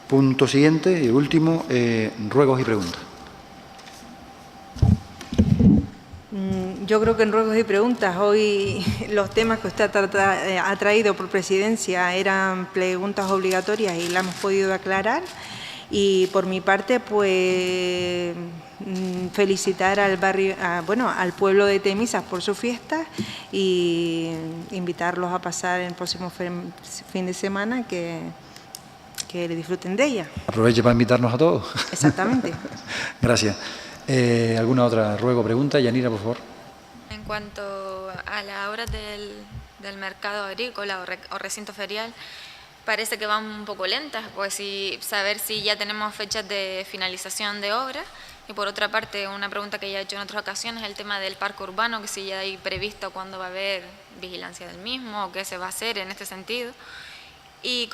Punto siguiente y último, ruegos y preguntas. Yo creo que en ruegos y preguntas hoy los temas que usted ha traído por presidencia eran preguntas obligatorias y las hemos podido aclarar. Y por mi parte, pues felicitar al al pueblo de Temisas por su fiesta y invitarlos a pasar el próximo fin de semana que le disfruten de ella. Aproveche para invitarnos a todos. Exactamente. Gracias. ¿Alguna otra ruego o pregunta? Yanira, por favor. En cuanto a las obras del mercado agrícola o recinto ferial, parece que van un poco lentas, pues saber si ya tenemos fechas de finalización de obras. Y por otra parte, una pregunta que ya he hecho en otras ocasiones, el tema del parque urbano, que si ya hay previsto cuándo va a haber vigilancia del mismo o qué se va a hacer en este sentido. Y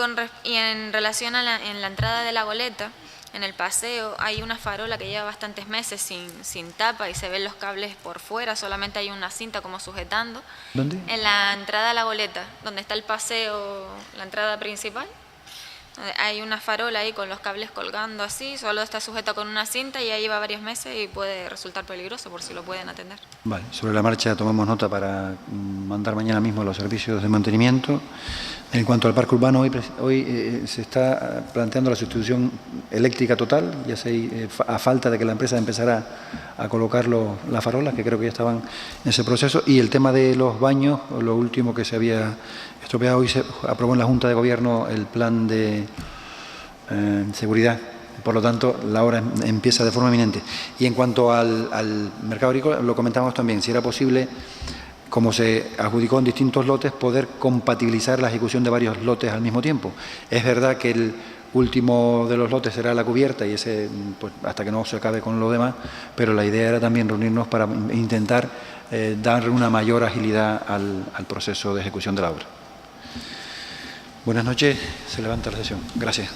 en relación a en la entrada de la goleta, en el paseo hay una farola que lleva bastantes meses sin tapa y se ven los cables por fuera, solamente hay una cinta como sujetando. ¿Dónde? En la entrada de la goleta, donde está el paseo, la entrada principal. Hay una farola ahí con los cables colgando así, solo está sujeta con una cinta y ya lleva varios meses y puede resultar peligroso por si lo pueden atender. Vale, sobre la marcha tomamos nota para mandar mañana mismo los servicios de mantenimiento. En cuanto al parque urbano, hoy se está planteando la sustitución eléctrica total, ya a falta de que la empresa empezara a colocar las farolas, que creo que ya estaban en ese proceso, y el tema de los baños, lo último que se había estropeado, hoy se aprobó en la Junta de Gobierno el plan de seguridad. Por lo tanto, la obra empieza de forma inminente. Y en cuanto al mercado agrícola, lo comentábamos también, si era posible, como se adjudicó en distintos lotes, poder compatibilizar la ejecución de varios lotes al mismo tiempo. Es verdad que el último de los lotes será la cubierta y ese, pues, hasta que no se acabe con lo demás, pero la idea era también reunirnos para intentar dar una mayor agilidad al proceso de ejecución de la obra. Buenas noches, se levanta la sesión. Gracias.